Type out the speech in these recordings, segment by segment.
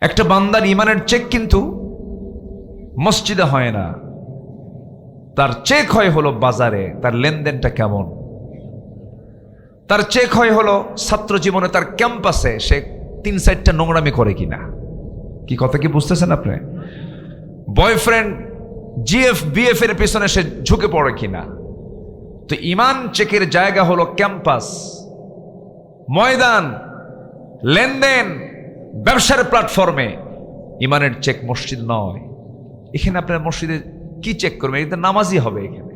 একটা বান্দার ইমানের চেক কিন্তু মসজিদে হয় না, তার চেক হয় হলো বাজারে, তার লেনদেনটা কেমন। তার চেক হয় হলো ছাত্র জীবনে, তার ক্যাম্পাসে সে 3-4টা নোংরামি করে কিনা। কি কথা কি বুঝতেছেন আপনি? বয়ফ্রেন্ড জিএফ বিএফ এর পেছনে সে ঝুঁকে পড়ে কিনা। তো ইমান চেকের জায়গা হলো ক্যাম্পাস, ময়দান, লেনদেন, ব্যবসার প্ল্যাটফর্মে। ইমানের চেক মসজিদ নয়। এখানে আপনার মসজিদে কি চেক করবেন? এটা নামাজই হবে। এখানে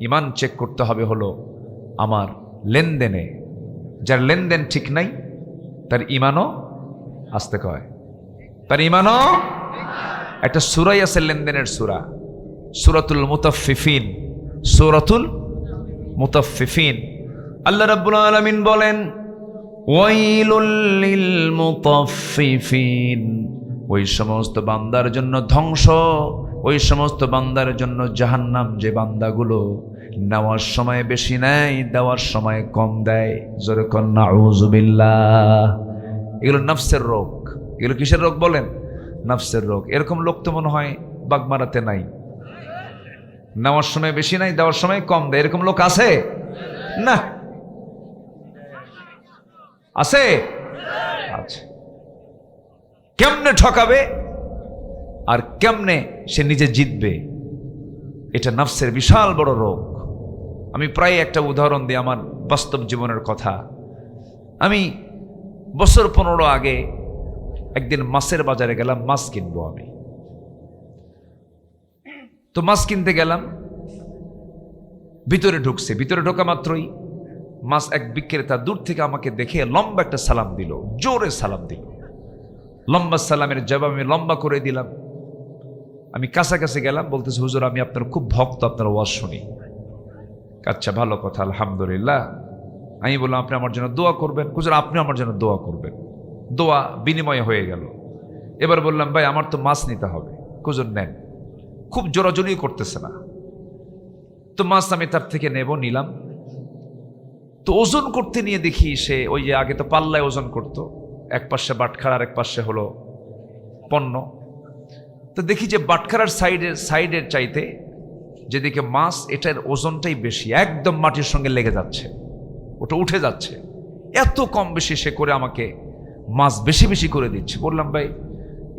ইমান চেক করতে হবে হলো আমার লেনদেনে। যার লেনদেন ঠিক নাই তার ইমানও আসতে কয়, তার ইমানও। একটা সূরাই আছে লেনদেনের সূরা, সূরাতুল মুতাফফিফিন। সূরাতুল মুতাফফিফিন আল্লাহ রাব্বুল আলামিন বলেন, ওয়াইলুল লিল মুতাফফিফিন, ওই সমস্ত বান্দার জন্য ধ্বংস, ওই সমস্ত বান্দার জন্য জাহান্নাম, যে বান্দাগুলো নেওয়ার সময় বেশি নেয়, দেওয়ার সময় কম দেয়। জোরে কোন নাউযুবিল্লাহ। এগুলো নফসের রোগ। এগুলো কিসের রোগ বলেন? নফসের রোগ। এরকম লোক তো মনে হয় বাগমারাতে নাই, নেওয়ার সময় বেশি নাই, দেওয়ার সময় কম দেয়। এরকম লোক আছে না? আছে? আচ্ছা। কেমনে ঠকাবে আর কেমনে সে নিজে জিতবে, এটা নফসের বিশাল বড় রোগ। আমি প্রায় একটা উদাহরণ দিই আমার বাস্তব জীবনের কথা। আমি বছর 15 আগে একদিন মাছের বাজারে গেলাম, মাছ কিনবো আমি। তো মাছ কিনতে গেলাম, ভিতরে ঢুকছে। ভিতরে ঢোকা মাত্রই মাছ এক বিক্রেতা দূর থেকে আমাকে দেখে লম্বা একটা সালাম দিল, জোরে সালাম দিল। লম্বা সালামের জবাব আমি লম্বা করে দিলাম। আমি কাছাকাছি গেলাম, বলতেছে, হুজুর আমি আপনার খুব ভক্ত, আপনার ওয়াজ শুনি। আচ্ছা, ভালো কথা, আলহামদুলিল্লাহ। আমি বললাম, আপনি আমার জন্য দোয়া করবেন? হুজুর আপনি আমার জন্য দোয়া করবেন। দোয়া বিনিময় হয়ে গেল। এবার বললাম, ভাই আমার তো মাছ নিতে হবে। হুজুর নেন। খুব জোরাজুরি করতেছে না তো মাছ আমি তার থেকে নিলাম। তো ওজন করতে নিয়ে দেখি সে ওই যে আগে তো পাল্লায় ওজন করতো, এক পাশে বাটখারা আর এক পাশে হলো পণ্য। তো দেখি যে বাটখারার সাইডের চাইতে যেদিকে মাছ, এটার ওজনটাই বেশি, একদম মাটির সঙ্গে লেগে যাচ্ছে, ওটা উঠে যাচ্ছে। এত কম বেশি সে করে আমাকে মাছ বেশি বেশি করে দিচ্ছে। বললাম, ভাই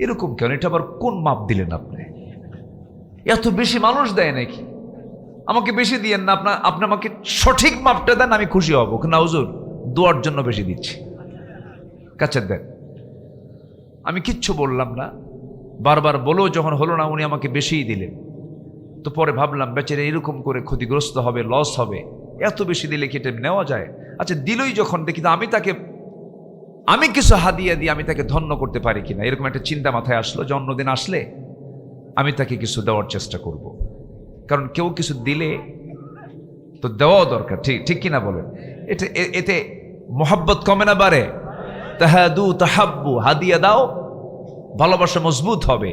এরকম কেন? এটা আবার কোন মাপ দিলেন আপনি? এত বেশি মানুষ দেয় নাকি? আমাকে বেশি দিয়েন না, আপনি আমাকে সঠিক মাপটা দেন, আমি খুশি হব। না হুজুর, দোয়ার জন্য বেশি দিচ্ছি, কাছে দেন। আমি কিচ্ছু বললাম না। বারবার বলেও যখন হলো না, উনি আমাকে বেশিই দিলেন। তো পরে ভাবলাম, বেচারা এরকম করে ক্ষতিগ্রস্ত হবে, লস হবে, এত বেশি দিলে কি এটা নেওয়া যায়? আচ্ছা, দিলই যখন, দেখি তো আমি কিছু হাদিয়া দিয়ে আমি তাকে ধন্য করতে পারি কিনা, এরকম একটা চিন্তা মাথায় আসলো যে অন্যদিন আসলে আমি তাকে কিছু দেওয়ার চেষ্টা করব। কারণ কেউ কিছু দিলে তো দেওয়াও দরকার, ঠিক কিনা বলেন? এতে মোহাব্বত কমে না বাড়ে? তাহাদু তাহাব্বু, হাদিয়া দাও, ভালোবাসা মজবুত হবে।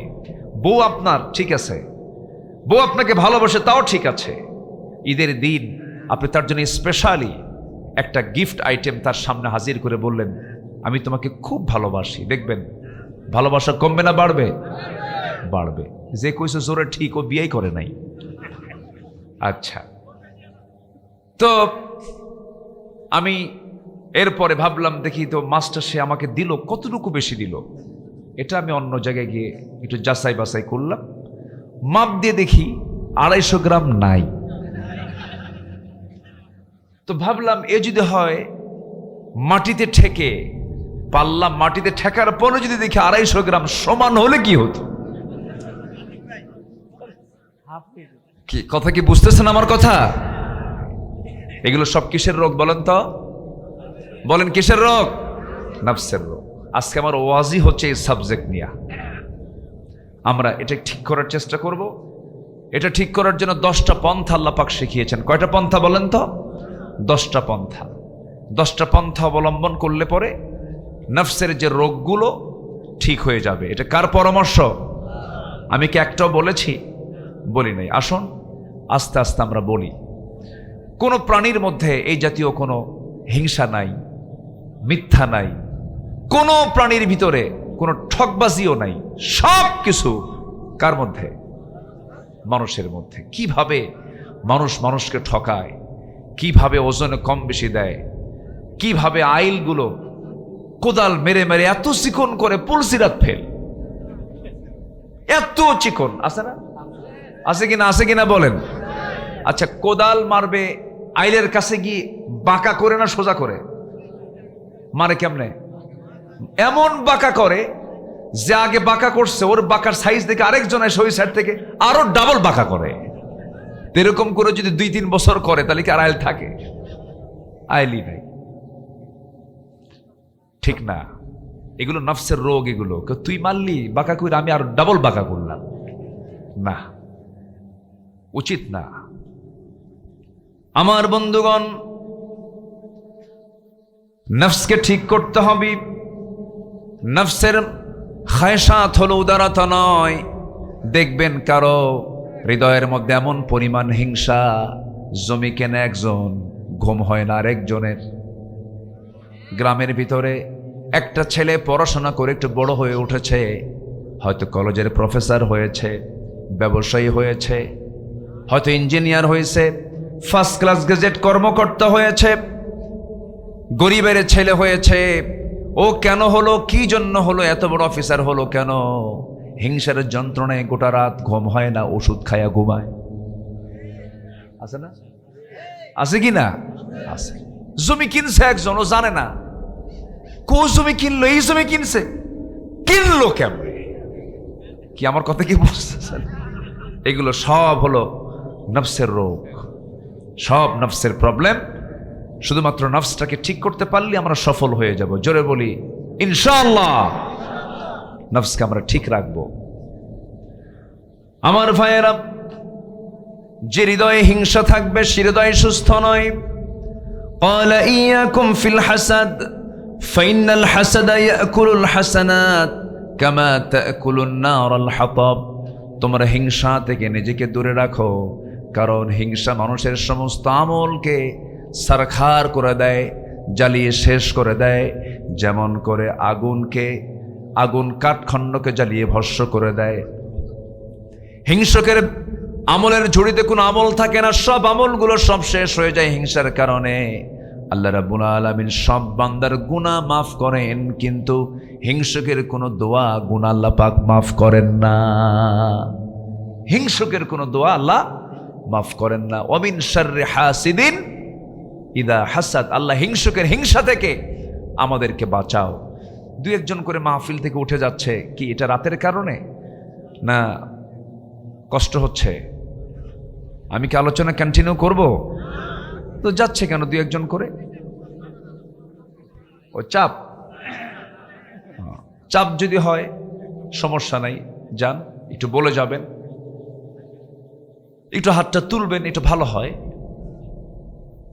বউ আপনার ঠিক আছে, বউ আপনাকে ভালোবাসে, তাও ঠিক আছে। ঈদের দিন আপনি তার জন্য স্পেশালি একটা গিফট আইটেম তার সামনে হাজির করে বললেন, আমি তোমাকে খুব ভালোবাসি। দেখবেন ভালোবাসা কমবে না বাড়বে? বাড়বে। যে কইছে জোরে ঠিক, ও বিয়েই করে নাই। আচ্ছা, তো আমি এরপরে ভাবলাম, দেখি তো মাছটা সে আমাকে দিল, কতটুকু বেশি দিল, এটা আমি অন্য জায়গায় গিয়ে একটু যাচাই বাছাই করলাম। মাপ দিয়ে দেখি 250 গ্রাম নাই। তো ভাবলাম, এ যদি হয় মাটিতে ঠেকে, পাল্লা মাটিতে ঠেকার পরে যদি দেখি 250 গ্রাম সমান হলে কি হতো? কি কথা কি বুঝতেছেন আমার কথা? এগুলো সব কিসের রোগ বলেন তো? বলেন কিসের রোগ? নফসের রোগ। আজকে আমার ওয়াজি হচ্ছে এই সাবজেক্ট নিয়ে। আমরা এটা ঠিক করার চেষ্টা করব। এটা ঠিক করার জন্য 10টা পন্থা আল্লাহ পাক শিখিয়েছেন। কয়টা পন্থা বলেন তো? 10টা পন্থা। 10টা পন্থা অবলম্বন করলে পরে নফসের যে রোগগুলো ঠিক হয়ে যাবে। এটা কার পরামর্শ? আমি কি একটাও বলেছি? বলি নাই। আসুন আস্তে আস্তে আমরা বলি। কোনো প্রাণীর মধ্যে এই জাতীয় কোনো হিংসা নাই, মিথ্যা নাই। কোনো প্রাণীর ভিতরে কোনো ঠকবাজিও নাই, সব কিছু কার মধ্যে? মানুষের মধ্যে। কিভাবে মানুষ মানুষকে ঠকায়, কিভাবে ওজনে কম বেশি দেয়, কিভাবে আইলগুলো কোদাল মেরে মেরে এত চিকন করে পুলসিরাত ফেল, এত চিকন আছে না? আছে কিনা? আছে কিনা বলেন? আচ্ছা, কোদাল মারবে আইলের কাছে গিয়ে বাঁকা করে না সোজা করে মারে? কেমনে? এমন বাঁকা করে যে আগে বাঁকা করছে ওর বাঁকার সাইজ দেখে আরেকজন এসে ওই সাইড থেকে আরো ডাবল বাঁকা করে। এরকম করে যদি 2-3 বছর করে তাহলে কি আর আইল থাকে? আইলই নাই। ঠিক না? এগুলো নফসের রোগ। এগুলো তুই মারলি বাঁকা করে, আমি আর ডাবল বাঁকা করলাম, না, উচিত না। আমার বন্ধুগণ, নফসকে ঠিক করতে হবে। নফসের খায়সাত হলো উদারতা নয়। দেখবেন কারো হৃদয়ের মধ্যে এমন পরিমাণ হিংসা, জমি কেনে একজন, ঘুম হয় না আরেকজনের। গ্রামের ভিতরে একটা ছেলে পড়াশোনা করে একটু বড় হয়ে উঠেছে, হয়তো কলেজের প্রফেসর হয়েছে, ব্যবসায়ী হয়েছে, হয়তো ইঞ্জিনিয়ার হয়েছে, ফার্স্ট ক্লাস গেজেট কর্মকর্তা হয়েছে, গরিবের ছেলে হয়েছে। ও কেন হলো, কি জন্য হলো, এত বড় অফিসার হলো কেন? হিংসার যন্ত্রণায় গোটা রাত ঘুম হয় না, ওষুধ খায়া ঘুমায়। আছে না? আছে কি না? আছে। জমি কিনছে একজন, ও জানে না কোন জমি কিনলো, এই জমি কিনছে, কিনলো কেমনে? কি আমার কথা কি বুঝতেছেন? এগুলো সব হলো নফসের রোগ, সব নফসের প্রবলেম। শুধুমাত্র নফসটাকে ঠিক করতে পারলে আমরা সফল হয়ে যাব। জোরে বলি ইনশাআল্লাহ। নফসকে আমরা ঠিক রাখবো। আমার ভাইয়েরা, যে হৃদয়ে হিংসা থাকবে সে হৃদয় সুস্থ নয়। قال إياكم في الحسد فإن الحسد يأكل الحسنات كما تأكل النار الحطب। তোমরা হিংসা থেকে নিজেকে দূরে রাখো, কারণ হিংসা মানুষের সমস্ত আমলকে সারখার করে দেয়, জ্বালিয়ে শেষ করে দেয়। যেমন করে আগুন কাঠখণ্ডকে জ্বালিয়ে ভস্ম করে দেয়। হিংসকের আমলের ঝুড়িতে কোনো আমল থাকে না, সব আমলগুলো সব শেষ হয়ে যায় হিংসার কারণে। আল্লাহ রাব্বুল আলামিন সব বান্দার গুনাহ মাফ করেন, কিন্তু হিংসকের কোনো দোয়া গুনাহ আল্লাহ পাক মাফ করেন না। হিংসকের কোনো দোয়া আল্লাহ মাফ করেন না। ওমিন শাররি হাসিদিন ইদা হাসাদ। আল্লাহ হিংসকের হিংসা থেকে আমাদেরকে বাঁচাও। 2-1 করে মাহফিল থেকে উঠে যাচ্ছে, কি এটা রাতের কারণে না কষ্ট হচ্ছে? আমি কি আলোচনা কন্টিনিউ করব? তো যাচ্ছে কেন 2-1 করে? ও চাপ। চাপ যদি হয় সমস্যা নাই, যান, একটু বলে যাবেন, একটু হাতটা তুলবেন, একটু ভালো হয়।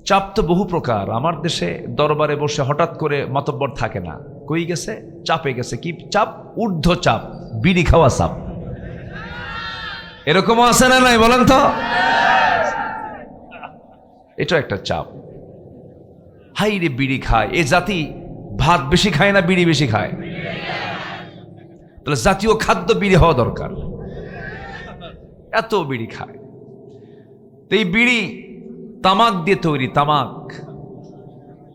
চাপ তো বহু প্রকার। আমার দেশে দরবারে বসে হঠাৎ করে মাতব্বর থাকে না, কই গেছে, চাপে গেছে। কি চাপ? ঊর্ধ্ব চাপ, বিড়ি খাওয়া চাপ। এরকমও আছে না নাই বলেন তো? এটা একটা চাপ। হাই রে, বিড়ি খায় এ জাতি, ভাত বেশি খায় না বিড়ি বেশি খায়? তাহলে জাতীয় খাদ্য বিড়ি হওয়া দরকার। এত বিড়ি খায়। তো এই বিড়ি তামাক দিয়ে তৈরি, তামাক।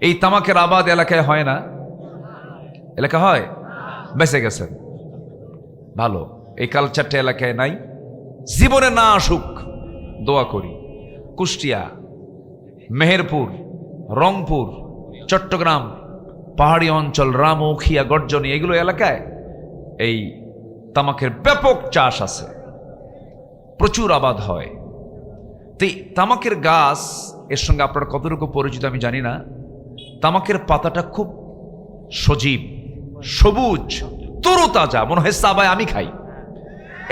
এই তামাকের আবাদ এলাকায় হয় না? এলাকা হয়? বেঁচে গেছেন, ভালো। এই কালচারটা এলাকায় নাই, জীবনে না আসুক দোয়া করি। কুষ্টিয়া, মেহেরপুর, রংপুর, চট্টগ্রাম, পাহাড়ি অঞ্চল, রামুখিয়া, গর্জনী, এগুলো এলাকায় এই তামাকের ব্যাপক চাষ আছে, প্রচুর আবাদ হয়। তো তামাকের গাছ এর সঙ্গে আপনার কতটুকু পরিচিত আমি জানি না। তামাকের পাতাটা খুব সজীব, সবুজ, তরুতাজা, মনে হয় সাবায় আমি খাই,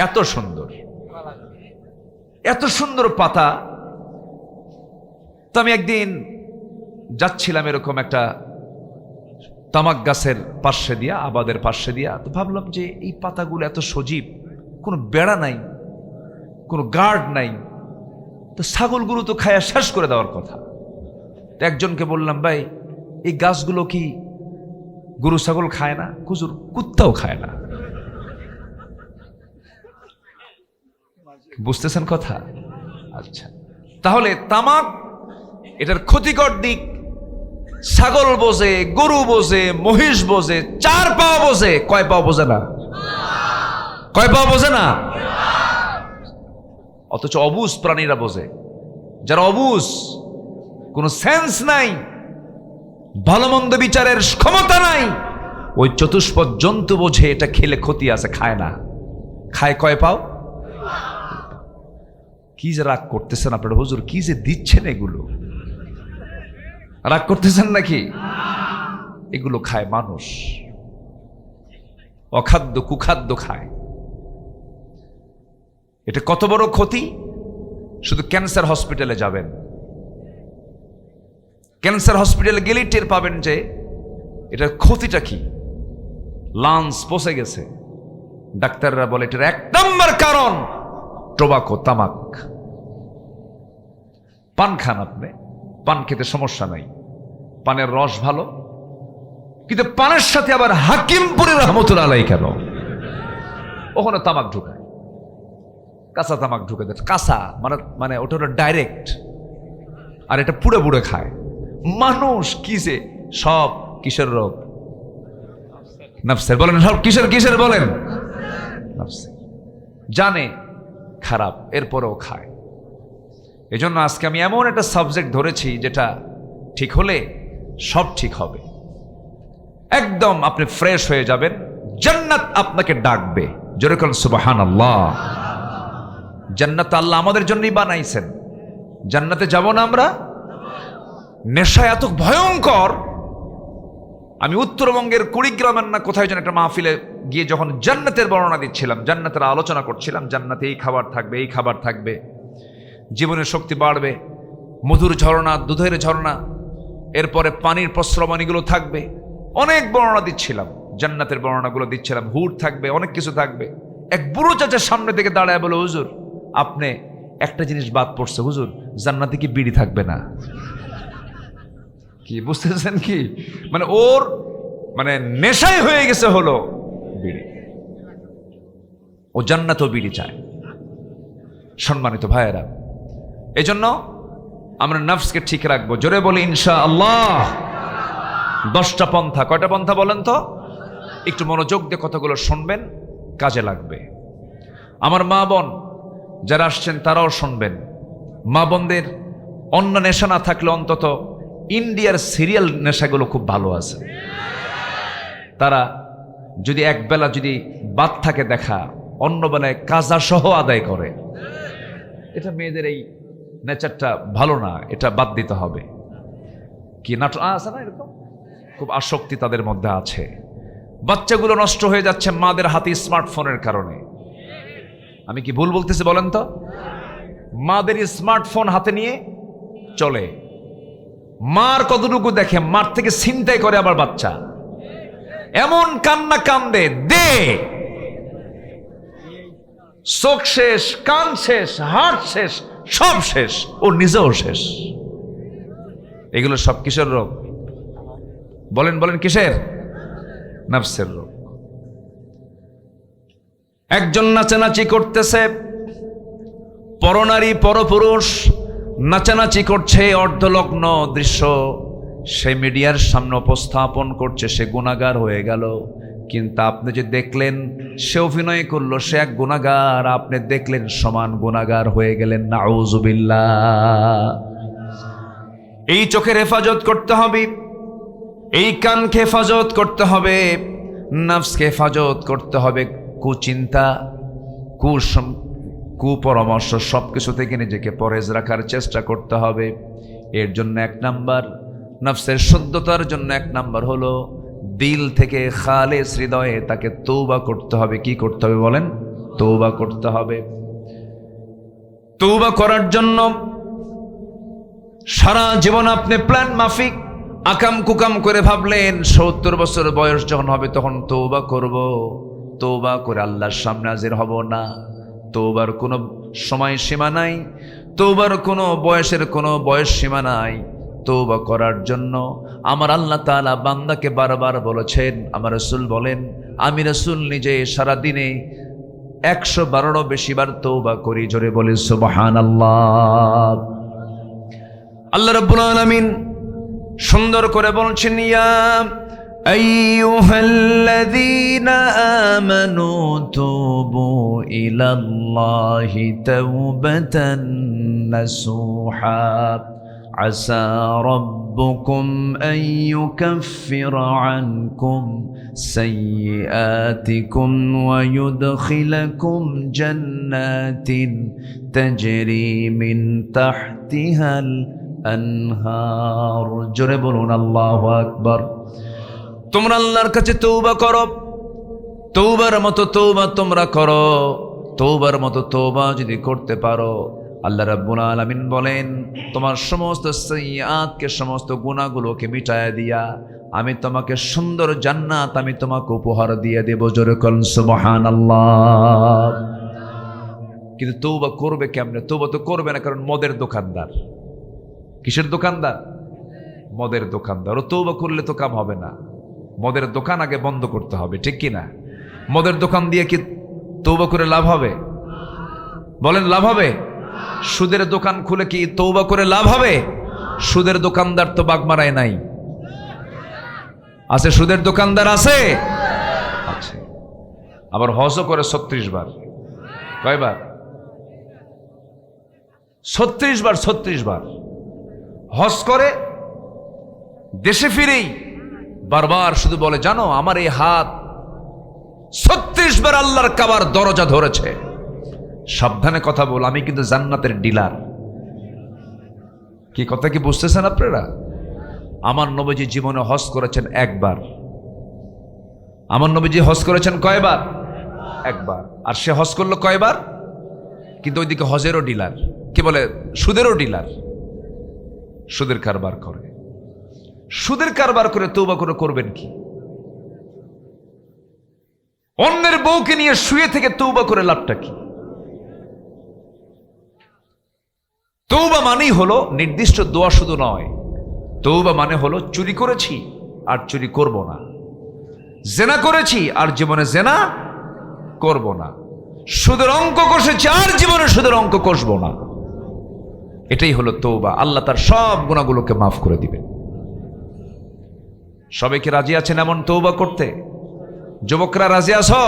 এত সুন্দর, এত সুন্দর পাতা। তো আমি একদিন যাচ্ছিলাম এরকম একটা তামাক গাছের পাশে দিয়া, আবাদের পাশে দিয়া, তো ভাবলাম যে এই পাতাগুলো এত সজীব, কোনো বেড়া নাই, কোনো গার্ড নাই, তো ছাগলগুলো তো খায়া শেষ করে দেওয়ার কথা। তো একজনকে বললাম, ভাই এই গাছগুলো কি গরু ছাগল খায় না? হুজুর কুত্তাও খায় না। বুঝতেছেন কথা? আচ্ছা, তাহলে তামাক এটার ক্ষতিকর দিক ছাগল বোঝে, গরু বোঝে, মহিষ বোঝে, 4 পা বোঝে, কয় পা বোঝে না? কয় পা বোঝে না? অথচ অবুঝ প্রাণীরা বোঝে। যারা অবুঝ, কোনো সেন্স নাই, ভালো মন্দ বিচারের ক্ষমতা নাই, ওই চতুষ্পদ জন্তু বোঝে এটা খেলে ক্ষতি আছে, খায় না। খায় কয় পাও? কি যে রাগ করতেছেন আপনারা হুজুর, কি যে দিচ্ছেন এগুলো, রাগ করতেছেন নাকি? এগুলো খায় মানুষ, অখাদ্য কুখাদ্য খায়। এটা কত বড় ক্ষতি! শুধু ক্যান্সার হসপিটালে যাবেন, ক্যান্সার হসপিটালে গেলেই টের পাবেন যে এটার ক্ষতিটা কি। লাংস পচে গেছে, ডাক্তাররা বলে এটার 1 নম্বর কারণ টোবাকো, তামাক। পান খান আপনি, পান খেতে সমস্যা নাই, পানের রস ভালো, কিন্তু পানের সাথে আবার হাকিমপুরি রহমতুল্লাহ আলাইহি কেন ওখানে তামাক ঢুকায়, কাঁচা তামাক ঢুকে দেয়। কাঁচা মানে ওটা হলো ডাইরেক্ট, আর এটা পুড়ে পুড়ে খায় মানুষ। কি যে সব কিসের রোগ? নাফসের। বলেন সব কিসের বলেন? নাফসের। জানে খারাপ, এরপরেও খায়। এজন্য আজকে আমি এমন একটা সাবজেক্ট ধরেছি যেটা ঠিক হলে সব ঠিক হবে, একদম আপনি ফ্রেশ হয়ে যাবেন, জান্নাত আপনাকে ডাকবে। জোরে বলেন সুবহানাল্লাহ। জান্নাত আল্লাহ আমাদের জন্যই বানাইছেন, জান্নাতে যাব না আমরা? নেশা এত ভয়ঙ্কর। আমি উত্তরবঙ্গের কুড়িগ্রামের না কোথায় যেন একটা মাহফিলে গিয়ে যখন জান্নাতের বর্ণনা দিচ্ছিলাম, জান্নাতের আলোচনা করছিলাম, জান্নাতে এই খাবার থাকবে, এই খাবার থাকবে, জীবনের শক্তি বাড়বে, মধুর ঝরনা, দুধের ঝরনা, এরপরে পানির প্রস্রবণীগুলো থাকবে, অনেক বর্ণনা দিচ্ছিলাম, জান্নাতের বর্ণনাগুলো দিচ্ছিলাম, হুর থাকবে, অনেক কিছু থাকবে। এক বুড়ো চাচার সামনে থেকে দাঁড়ায় বলে, হুজুর আপনি একটা জিনিস বাদ পড়ছে, হুজুর জান্নাতে কি বিড়ি থাকবে না? কি বুঝতেছেন কি? মানে ওর নেশাই হয়ে গেছে হলো বিড়ি, ও জান্নাতেও বিড়ি চায়। সম্মানিত ভাইয়েরা, এজন্য আমরা নফসকে ঠিক রাখবো। জোরে বলি ইনশাআল্লাহ। 10টা পন্থা। কয়টা পন্থা বলেন তো? একটু মনোযোগ দিয়ে কথাগুলো শুনবেন, কাজে লাগবে। আমার মা বোন যারা আসছেন তারাও শুনবেন। মা বোনদের অন্য নেশা না থাকলে অন্তত ইন্ডিয়ার সিরিয়াল নেশাগুলো খুব ভালো আছে। তারা যদি একবেলা যদি বাদ থাকে দেখা, অন্য বেলায় কাজা সহ আদায় করে। এটা মেয়েদের এই নেচারটা ভালো না, এটা বাদ দিতে হবে। কি নাটক আছে না, এরকম খুব আসক্তি তাদের মধ্যে আছে। বাচ্চাগুলো নষ্ট হয়ে যাচ্ছে মাদের হাতে স্মার্টফোনের কারণে। আমি কি ভুল বলতেছি বলেন তো? মাদের স্মার্টফোন হাতে নিয়ে চলে, মার কতটুকু দেখে, মার থেকে ছিনতাই করে আবার বাচ্চা। এমন কান্না কান্দে, দে চোখ শেষ, কান শেষ, হার্ট শেষ, সব শেষ, ও নিজেও শেষ। এগুলো সব কিসের রোগ? বলেন বলেন কিসের? নফসের রোগ। একজন নাচানাচি করতেছে, পরনারী পরপুরুষ নাচানাচি করছে, অর্ধলগ্ন দৃশ্য সে মিডিয়ার সামনে উপস্থাপন করছে, সে গুনাহগার হয়ে গেল। কিন্তু আপনি যে দেখলেন সে অভিনয় করলো, সে এক গুনাহগার, আপনি দেখলেন সমান গুনাহগার হয়ে গেলেন। নাউযুবিল্লাহ। এই চোখের হেফাজত করতে হবে, এই কানকে হেফাজত করতে হবে, নফসকে হেফাজত করতে হবে, কুচিন্তা কুপরামর্শ সবকিছু থেকে নিজেকে পরহেজ রাখার চেষ্টা করতে হবে। এর জন্য 1 নাম্বার, নফসের শুদ্ধতার জন্য 1 নাম্বার হলো দিল থেকে খালেস হৃদয়ে তাকে তওবা করতে হবে। কি করতে হবে বলেন? তওবা করতে হবে। তওবা করার জন্য সারা জীবন আপনি প্ল্যান মাফিক আকাম কুকাম করে ভাবলেন 70 বছর বয়স যখন হবে তখন তওবা করব, তওবা করে আল্লাহর সামনে হাজির হব না। তওবার কোনো সময় সীমা নাই, তওবার কোনো বয়সের কোনো বয়স সীমা নাই। তওবা করার জন্য আমার আল্লাহ তাআলা বান্দাকে বারবার বলেছেন, আমার রাসূল বলেন, আমি রাসূল নিজে সারা দিনে 112 বেশি বার তওবা করি, জোরে বলি সুবহানাল্লাহ। আল্লাহ রাব্বুল আলামিন সুন্দর করে বলছেন, ইয়া আইয়ুহাল্লাযীনা আমানু তুবু ইলাল্লাহি তাওবাতান নাসুহা আসা রাব্বুকুম আন ইউকাফফিরা আনকুম সাইয়্যাতিকুম ওয়া ইউদখিলাকুম জান্নাতিন তাজরি মিন তাহতিহাল আনহার। জোরে বলুন আল্লাহু আকবার। তোমরা আল্লাহর কাছে তওবা করো, তওবার মতো তওবা তোমরা করো। তওবার মতো তওবা যদি করতে পারো, আল্লাহ রাব্বুল আলামিন বলেন তোমার সমস্ত সাইয়্যাতকে, সমস্ত গুনাহগুলোকে মিটায়া দিয়া আমি তোমাকে সুন্দর জান্নাত আমি তোমাকে উপহার দিয়ে দেব। জোরে বলুন সুবহানাল্লাহ। কিন্তু তওবা করবে কেমনে? তওবা তো করবে না, কারণ মদের দোকানদার। কিসের দোকানদার? মদের দোকানদার। ও তওবা করলে তো কাম হবে না, মদের দোকান আগে বন্ধ করতে হবে, ঠিক কি না? মদের দোকান দিয়ে কি তওবা করে লাভ হবে? বলেন লাভ হবে? সুদের দোকান খুলে কি তওবা করে লাভ হবে? সুদের দোকানদার তো বাগমারায় নাই, আছে? সুদের দোকানদার আছে, আছে। আবার হজও করে 36 বার। কয়বার? 36 বার। 36 বার হজ করে, দেশে ফিরেই বারবার শুধু বলে, জানো আমার এই হাত 36 বার আল্লাহর কাবার দরজা ধরেছে। সাবধানে কথা বল, আমি কিন্তু জান্নাতের ডিলার। কি কথা কি বুঝতেছেন আপনারা? আমার নবীজি জীবনে হজ করেছেন একবার। আমার নবীজি হজ করেছেন কয়বার? একবার। আর সে হজ করলো কয়বার? কিন্তু ওইদিকে হজেরও ডিলার, কি বলে সুদেরও ডিলার, সুদের কারবার করে। সুদের কারবার করে তওবা করে করবেন কি? অন্যের বউকে নিয়ে শুয়ে থেকে তওবা করে লাভটা কি? তওবা মানেই হলো নির্দিষ্ট দোয়া শুধু নয়, তওবা মানে হলো চুরি করেছি আর চুরি করব না, জেনা করেছি আর জীবনে জেনা করব না, সুদের অঙ্ক কষেছি আর জীবনে সুদের অঙ্ক কষবো না। এটাই হলো তওবা। আল্লাহ তার সব গুনাহগুলোকে মাফ করে দিবেন। সবাই কি রাজি আছেন এমন তওবা করতে? যুবকরা রাজি আছো?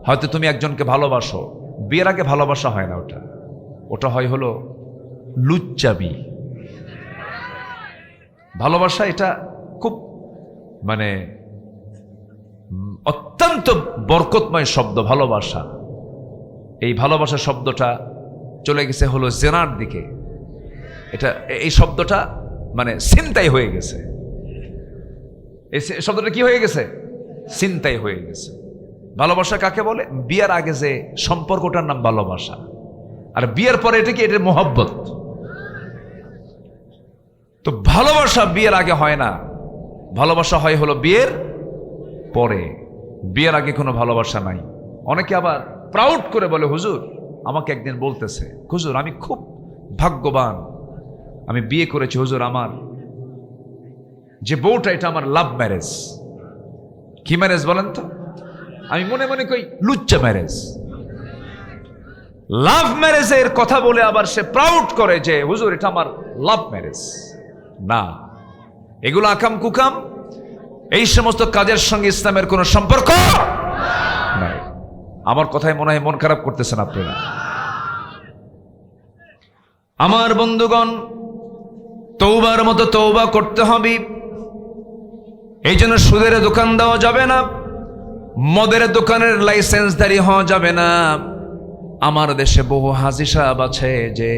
হয়তো তুমি একজনকে ভালোবাসো, বিয়ের আগে ভালোবাসা হয় না, ওটা হয় হলো লুচ্চামি ভালোবাসা। এটা খুব মানে অত্যন্ত বরকতময় শব্দ ভালোবাসা। এই ভালোবাসা শব্দটা চলে গেছে হলো জেনার দিকে। এটা এই শব্দটা মানে ছিনতাই হয়ে গেছে। এই শব্দটা কি হয়ে গেছে? ছিনতাই হয়ে গেছে। ভালোবাসা কাকে বলে? বিয়ের আগে যে সম্পর্কটার নাম ভালোবাসা, আর বিয়ের পরে এটা কি? এটা মোহব্বত। তো ভালোবাসা বিয়ের আগে হয় না, ভালোবাসা হয় হলো বিয়ের পরে। বিয়ের আগে কোনো ভালোবাসা নাই। অনেকে আবার প্রাউড করে বলে, হুজুর আমাকে একদিন বলতেছে, হুজুর আমি খুব ভাগ্যবান, আমি বিয়ে করেছি হুজুর, আমার যে বউটা এটা আমার লাভ ম্যারেজ। কি ম্যারেজ বলেন তো? আমি মনে মনে কই লুচ্চা ম্যারেজ। লাভ ম্যারেজের কথা বলে আবার সে প্রাউড করে যে হুজুর এটা আমার লাভ ম্যারেজ। না, এগুলো আকাম কুকাম। এই সমস্ত কাজের সঙ্গে ইসলামের কোনো সম্পর্ক নাই। আমার কথায় মনে হয় মন খারাপ করতেছেন আপনারা। আমার বন্ধুগণ, তওবার মতো তওবা করতে হবে। এই জন্য সুদের দোকান দেওয়া যাবে না, মদের দোকানের লাইসেন্সধারী হওয়া যাবে না। আমার দেশে বহু হাজী সাহেব আছে যে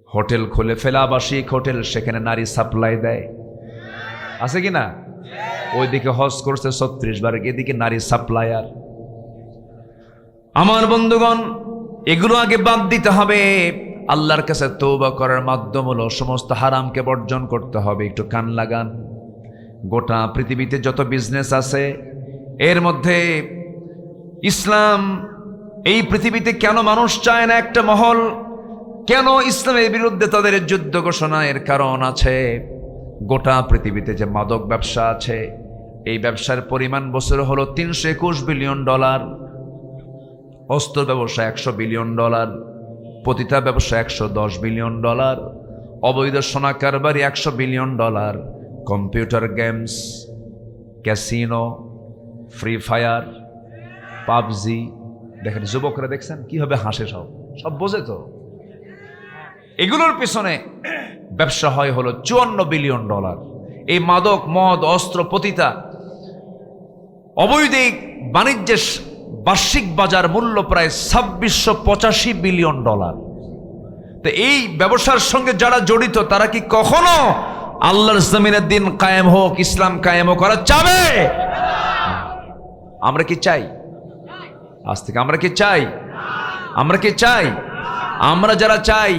হোটেল খুলে ফেলে, আবাসিক হোটেল, সেখানে নারী সাপ্লাই দেয়, আছে কি না? ওইদিকে হজ করছে 36 বার, এদিকে নারী সাপ্লায়ার। আমার বন্ধুগণ, এগুলো আগে বাদ দিতে হবে। আল্লাহর কাছে তওবা করার মাধ্যম হলো সমস্ত হারামকে বর্জন করতে হবে। একটু কান লাগান। গোটা পৃথিবীতে যত বিজনেস আছে এর মধ্যে ইসলাম, এই পৃথিবীতে কেন মানুষ চায় না একটা মহল, কেন ইসলামের বিরুদ্ধে তাদের যুদ্ধ ঘোষণা? এর কারণ আছে, গোটা পৃথিবীতে যে মাদক ব্যবসা আছে, এই ব্যবসার পরিমাণ বছরে হলো $321 বিলিয়ন, অস্ত্র ব্যবসা $100 বিলিয়ন, পতিতা ব্যবসা $110 বিলিয়ন, অবৈধ সোনা কারবারি $100 billion, computer games, casino, free fire, PUBG. দেখেন যুবকরা দেখছেন কিভাবে হাসে, সব বোঝে তো। এগুলোর পিছনে ব্যবসা হয় হলো $54 বিলিয়ন। এই মাদক, মদ, অস্ত্র, পতিতা, অবৈধ বাণিজ্যের বার্ষিক বাজার মূল্য প্রায় $2685 বিলিয়ন। তো এই ব্যবসার সঙ্গে যারা জড়িত তারা কি কখনো আল্লাহর জমিনের দিন কায়েম হোক, ইসলাম কায়েম করা চাবে? আমরা কি চাই? আজ থেকে আমরা কি চাই? আমরা কি চাই? আমরা যারা চাই,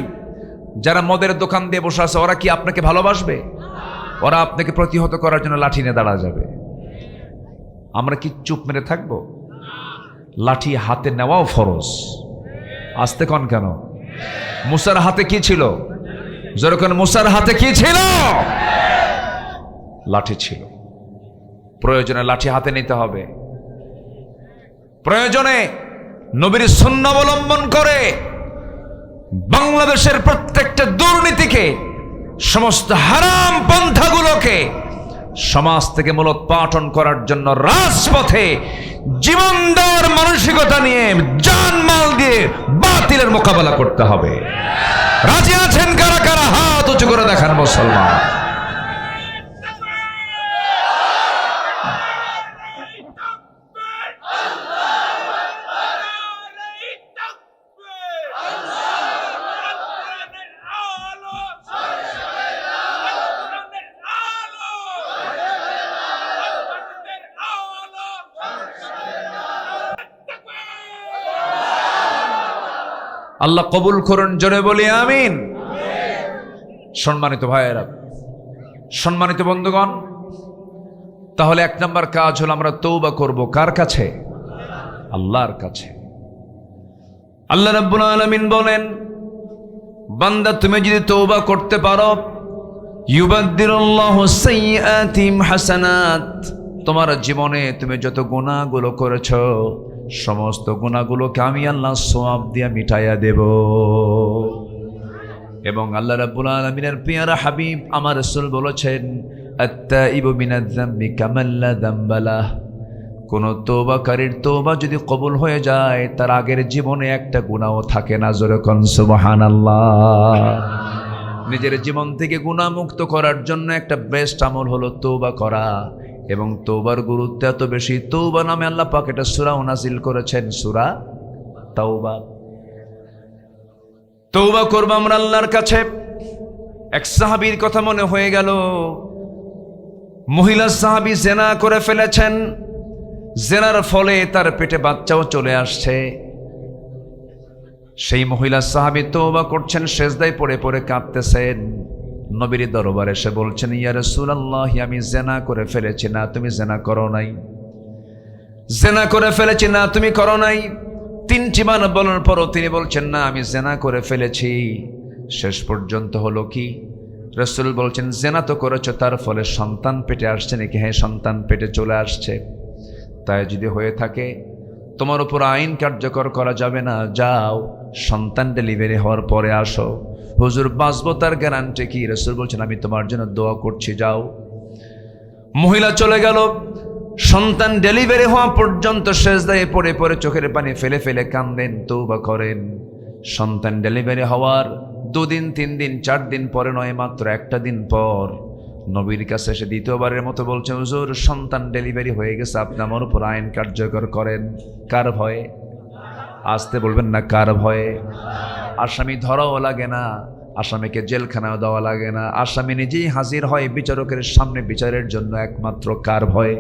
যারা মদের দোকান দিয়ে বসে আছে, ওরা কি আপনাকে ভালোবাসবে? ওরা আপনাকে প্রতিহত করার জন্য লাঠি নিয়ে দাঁড়া যাবে। আমরা কি চুপ মেরে থাকবো? লাঠি হাতে নেওয়াও ফরজ। আসতে কন কেন? মুসার হাতে কি ছিল? যেরকম মুসার হাতে কি ছিল? লাঠি ছিল। প্রয়োজনে লাঠি হাতে নিতে হবে। প্রয়োজনে নবীর সুন্নাহ অবলম্বন করে বাংলাদেশের প্রত্যেকটা দুর্নীতিকে, সমস্ত হারাম পন্থাগুলোকে সমাজ থেকে মূলোৎপাটন করার জন্য রাজপথে জীবন দেওয়ার মানসিকতা নিয়ে, জানমাল দিয়ে বাতিলের মোকাবেলা করতে হবে। রাজি আছেন কারা কারা? হাত উঁচু করে দেখান মুসলমান। আল্লাহ কবুল করুন, জোরে বলি আমিন। সম্মানিত ভাইয়েরা, সম্মানিত বন্ধুগণ, তাহলে 1 নম্বর কাজ হলো আমরা তওবা করব। কার কাছে? আল্লাহর কাছে। আল্লাহ রাব্বুল আলামিন বলেন, বান্দা তুমি যদি তওবা করতে পারো, ইউবাদদিলুল্লাহু সাইয়্যাতিহিম হাসানাত, তোমার জীবনে তুমি যত গুনাহগুলো করেছো সমস্ত গুনাহগুলোকে আমি আল্লাহ সওয়াব দিয়ে মিটাইয়া দেব। এবং আল্লাহ রাব্বুল আলামিনের পেয়ারা হাবিব আমার রাসূল বলেছেন, আত-তাইবু মিনায-যামবি কামান লা যামবা লাহ, কোন তওবাকারীর তওবা যদি কবুল হয়ে যায় তার আগের জীবনে একটা গুনাহও থাকে না। জোরে কোন সুবহানাল্লাহ। নিজের জীবন থেকে গুনাহ মুক্ত করার জন্য একটা বেস্ট আমল হলো তওবা করা। এবং তওবার গুরুত্ব এত বেশি, তওবা নামে আল্লাহ পাক একটা সূরা নাযিল করেছেন, সূরা তাওবা। তওবা করব আমরা আল্লাহর কাছে। এক সাহাবীর কথা মনে হয়ে গেল, মহিলা সাহাবী জিনা করে ফেলেছেন, জিনার ফলে তার পেটে বাচ্চাও চলে আসছে। সেই মহিলা সাহাবী তওবা করছেন, সেজদায় পড়ে পড়ে কাঁদতেছেন। নবীর দরবারে এসে বলছেন, ইয়া রাসূলুল্লাহ, আমি জিনা করে ফেলেছি। না, তুমি জিনা করো নাই। জিনা করে ফেলেছি। না, তুমি করো নাই। 3টি বার বলার পরও তিনি বলছেন, না, আমি জিনা করে ফেলেছি। শেষ পর্যন্ত হলো কি? রাসূল বলছেন, জিনা তো করেছো, তার ফলে সন্তান পেটে আসছে নাকি? হ্যাঁ, সন্তান পেটে চলে আসছে। তাই যদি হয়ে থাকে তোমার উপর আইন কার্যকর করা যাবে না। যাও, সন্তান ডেলিভারি হওয়ার পরে আসো। হুজুর, বাঁচবো তার গ্যারান্টি কি? রাসূল বলছেন, আমি তোমার জন্য দোয়া করছি, যাও। মহিলা চলে গেল। সন্তান ডেলিভারি হওয়া পর্যন্ত সেজদায় পড়ে পড়ে চোখের পানি ফেলে ফেলে কান্দেন, তওবা করেন। সন্তান ডেলিভারি হওয়ার 2 দিন 3 দিন 4 দিন পরে নয়, মাত্র 1টা দিন পর নবীর কাছে এসে দ্বিতীয়বারের মতো বলছে, হুজুর, সন্তান ডেলিভারি হয়ে গেছে, আপনি আমার উপর আইন কার্যকর করেন। কার ভয়ে? আসতে বলবেন না, কার ভয়ে? আসামি ধরাও লাগে না, আসামিকে জেলখানাও দেওয়া লাগে না, আসামি নিজেই হাজির হয় বিচারকের সামনে বিচারের জন্য, একমাত্র কার ভয়ে?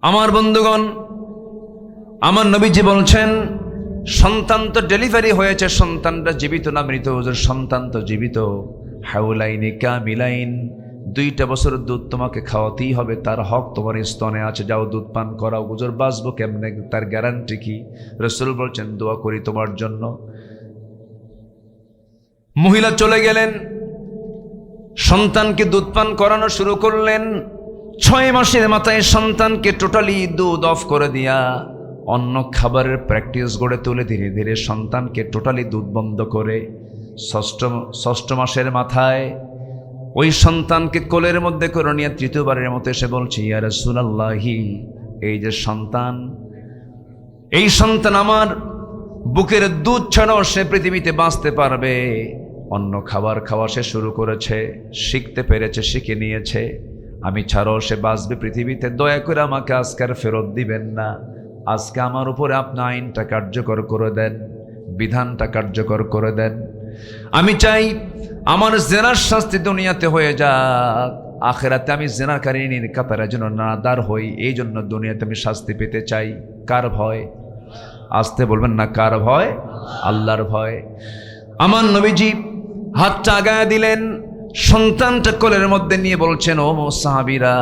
আমার বন্ধুগণ, আমার নবীজি বলছেন, সন্তান তো ডেলিভারি হয়েছে, সন্তানটা জীবিত না মৃত? হুজুর, সন্তান তো জীবিত। হাউলাইনি কামিলাইন, 2টা বছর দুধ তোমাকে খাওয়াতেই হবে, তার হক তোমার স্তনে আছে, যাও দুধ পান করাও। হুজুর, বাঁচবো কেমনে? তার গ্যারান্টি কি? রাসূল বলছেন, দোয়া করি তোমার জন্য। মহিলা চলে গেলেন, সন্তানকে দুধ পান করানো শুরু করলেন। 6 মাসের মাথায় সন্তানকে টোটালি দুধ অফ করে দিয়া অন্য খাবারের প্র্যাকটিস গড়ে তুলে ধীরে ধীরে সন্তানকে টোটালি দুধ বন্ধ করে ষষ্ঠ মাসের মাথায় ওই সন্তানকে কোলের মধ্যে করে নিয়ে তৃতীয়বারের মতো এসে বলছে, ইয়া রাসূলুল্লাহি, এই যে সন্তান, এই সন্তান আমার বুকের দুধ ছাড়াও সে পৃথিবীতে বাঁচতে পারবে। অন্য খাবার খাওয়া সে শুরু করেছে, শিখতে পেরেছে, শিখে নিয়েছে, আমি ছাড়াও সে বাঁচবে পৃথিবীতে। দয়া করে আমাকে আজকে আর ফেরত দিবেন না। আজকে আমার উপরে আপনি আইনটা কার্যকর করে দেন, বিধানটা কার্যকর করে দেন। আমি চাই আমার জেনার শাস্তি দুনিয়াতে হয়ে যাক, আখেরাতে আমি জেনাকারীর কাতারে যেন না দাঁড় হই। এই জন্য দুনিয়াতে আমি শাস্তি পেতে চাই। কার ভয়? আসতে বলবেন না, কার ভয়? আল্লাহর ভয়। আমার নবীজি হাতটা আগায় দিলেন, সন্তানটা কোলের মধ্যে নিয়ে বলছেন, ও সাহাবীরা,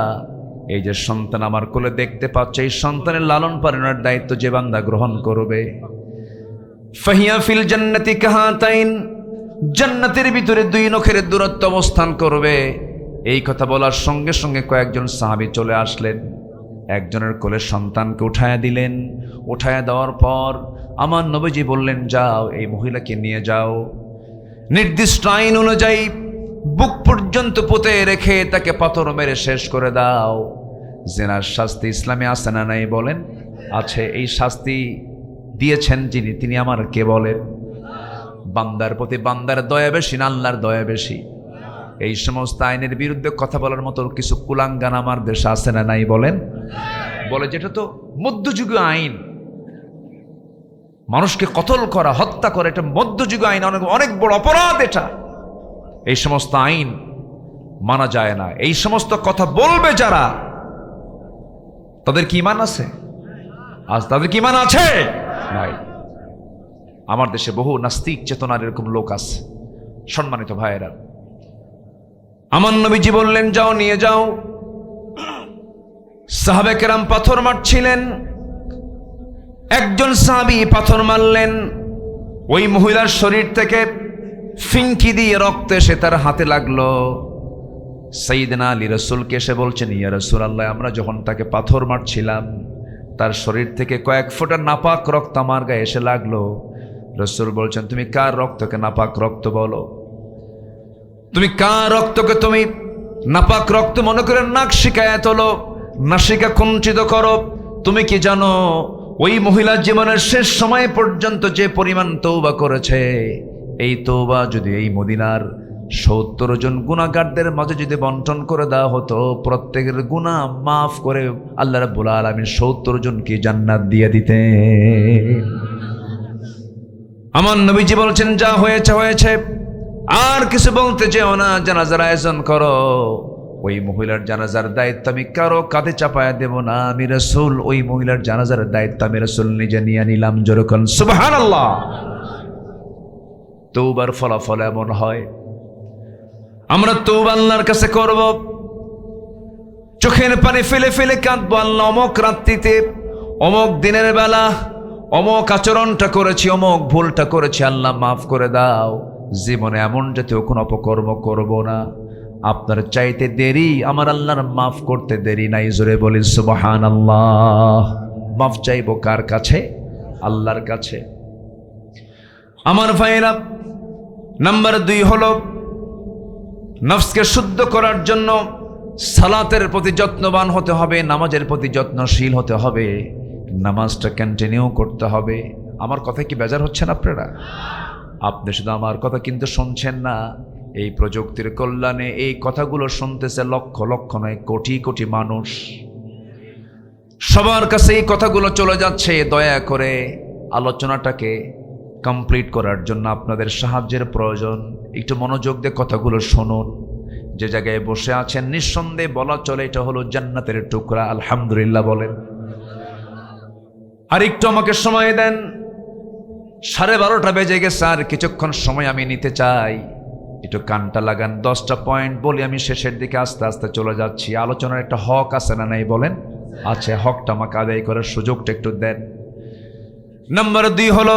এই যে সন্তান আমার কোলে দেখতে পাচ্ছে, এই সন্তানের লালন পালনের দায়িত্ব যে বান্দা গ্রহণ করবে, ফাহিয়া ফিল জান্নাতি কাহাতাইন, জান্নাতের ভিতরে 2 নখের দূরত্ব অবস্থান করবে। এই কথা বলার সঙ্গে সঙ্গে কয়েকজন সাহাবী চলে আসলেন, একজনের কোলে সন্তানকে উঠায়া দিলেন। উঠায়া দেওয়ার পর আমার নবীজি বললেন, যাও এই মহিলাকে নিয়ে যাও, নির্দিষ্ট আইন অনুযায়ী বুক পর্যন্ত পুঁতে রেখে তাকে পাথর মেরে শেষ করে দাও। জেনার শাস্তি ইসলামে আছে না নাই? বলেন আছে। এই শাস্তি দিয়েছেন যিনি, তিনি আমার কে? বলেন। বান্দার প্রতি বান্দার দয়া বেশি না আল্লাহর দয়া বেশি? এই সমস্ত আইনের বিরুদ্ধে কথা বলার মতো কিছু কুলাঙ্গান আমার দেশে আছে না নাই? বলেন। বলে যেটা তো মধ্যযুগীয় আইন, মানুষকে কতল করা, হত্যা করা, এটা মধ্যযুগীয় আইন, অনেক বড় অপরাধ এটা। এই সমস্ত আইন মানা যায় না। এই সমস্ত কথা বলবে যারা, তাদের কি ঈমান আছে? আজ তাদের কি ঈমান আছে? নাই। আমার দেশে বহু নাস্তিক চেতনার এরকম লোক আছে। সম্মানিত ভাইয়েরা, আমার নবীজি বললেন, যাও নিয়ে যাও। সাহাবে কেরাম পাথর মারছিলেন, একজন সাহাবী পাথর মারলেন, ওই মহিলার শরীর থেকে ফিঙ্কি দিয়ে রক্ত এসে তার হাতে লাগলো। সাইয়েদনা আলী রাসূলকে এসে বলছেন, ইয়া রাসূলুল্লাহ, আমরা যখন তাকে পাথর মারছিলাম তার শরীর থেকে কয়েক ফোঁটা নাপাক রক্ত আমার গায়ে এসে লাগলো। রাসূল বলছেন, তুমি কার রক্তকে নাপাক রক্ত বলো? তুমি কার রক্তকে তুমি নাপাক রক্ত মনে করে নাক শিকায়ত হলো, নাসিকা কুঞ্চিত করো? তুমি কি জানো ওই মহিলার জীবনের শেষ সময় পর্যন্ত যে পরিমাণ তওবা করেছে, এই তওবা যদি এই মদিনার 70 জন গুনাহগারদের মাঝে যদি বন্টন করে দেওয়া হতো, প্রত্যেকের গুনাহ মাফ করে আল্লাহ রাব্বুল আলামিন 70 জনকে জান্নাত দিয়ে দিতেন। আমার নবীজি বলছেন, যা হয়েছে হয়েছে, আর কিছু বলতে যেও না, জানাজার আয়োজন করো। ওই মহিলার জানাজার দায়িত্ব আমি কারো কাঁধে চাপায়া দেব না। আমি রাসূল ওই মহিলার জানাজার দায়িত্ব আমি রাসূল নিজে নিয়ে নিলাম। যেরকম সুবহানাল্লাহ। তওবার ফলাফল এমন হয়, আমরা তওবা আল্লাহর কাছে করব, চোখের পানি ফেলে ফেলে কাঁদবো, আল্লাহ অমুক রাত্রিতে, অমুক দিনের বেলা অমুক আচরণটা করেছি, অমুক ভুলটা করেছি, আল্লাহ মাফ করে দাও। জীবনে এমন জাতীয় কোনো অপকর্ম করব না। আপনার চাইতে দেরি আমার আল্লাহর মাফ করতে দেরি নাই। জোরে বলি সুবহানাল্লাহ। মাফ চাইবো কার কাছে? আল্লাহর কাছে। আমার ভাইরা, নাম্বার 2 হলো নফসকে শুদ্ধ করার জন্য সালাতের প্রতি যত্নবান হতে হবে, নামাজের প্রতি যত্নশীল হতে হবে, নামাজটা কন্টিনিউ করতে হবে। আমার কথা কি বেজার হচ্ছেন আপনারা? আপনি শুধু আমার কথা কিন্তু শুনছেন না, এই প্রযুক্তির কল্যাণে এই কথাগুলো শুনতেছে লক্ষ লক্ষ নয় কোটি কোটি মানুষ। সবার কাছে এই কথাগুলো চলে যাচ্ছে। দয়া করে আলোচনাটাকে কমপ্লিট করার জন্য আপনাদের সাহায্যের প্রয়োজন। একটু মনোযোগ দিয়ে কথাগুলো শুনুন। যে জায়গায় বসে আছেন নিঃসন্দেহে বলা চলে এটা হলো জান্নাতের টুকরা। আলহামদুলিল্লাহ বলেন। আর একটু আমাকে সময় দেন, 12:30 বেজে গেছে, আর কিছুক্ষণ সময় আমি নিতে চাই। একটু কানটা লাগান। 10টা পয়েন্ট বলি, আমি শেষের দিকে আস্তে আস্তে চলে যাচ্ছি। আলোচনার একটা হক আছে না নাই? বলেন আছে। হকটা আমাকে আদায় করার সুযোগটা একটু দেন। নাম্বার 2 হলো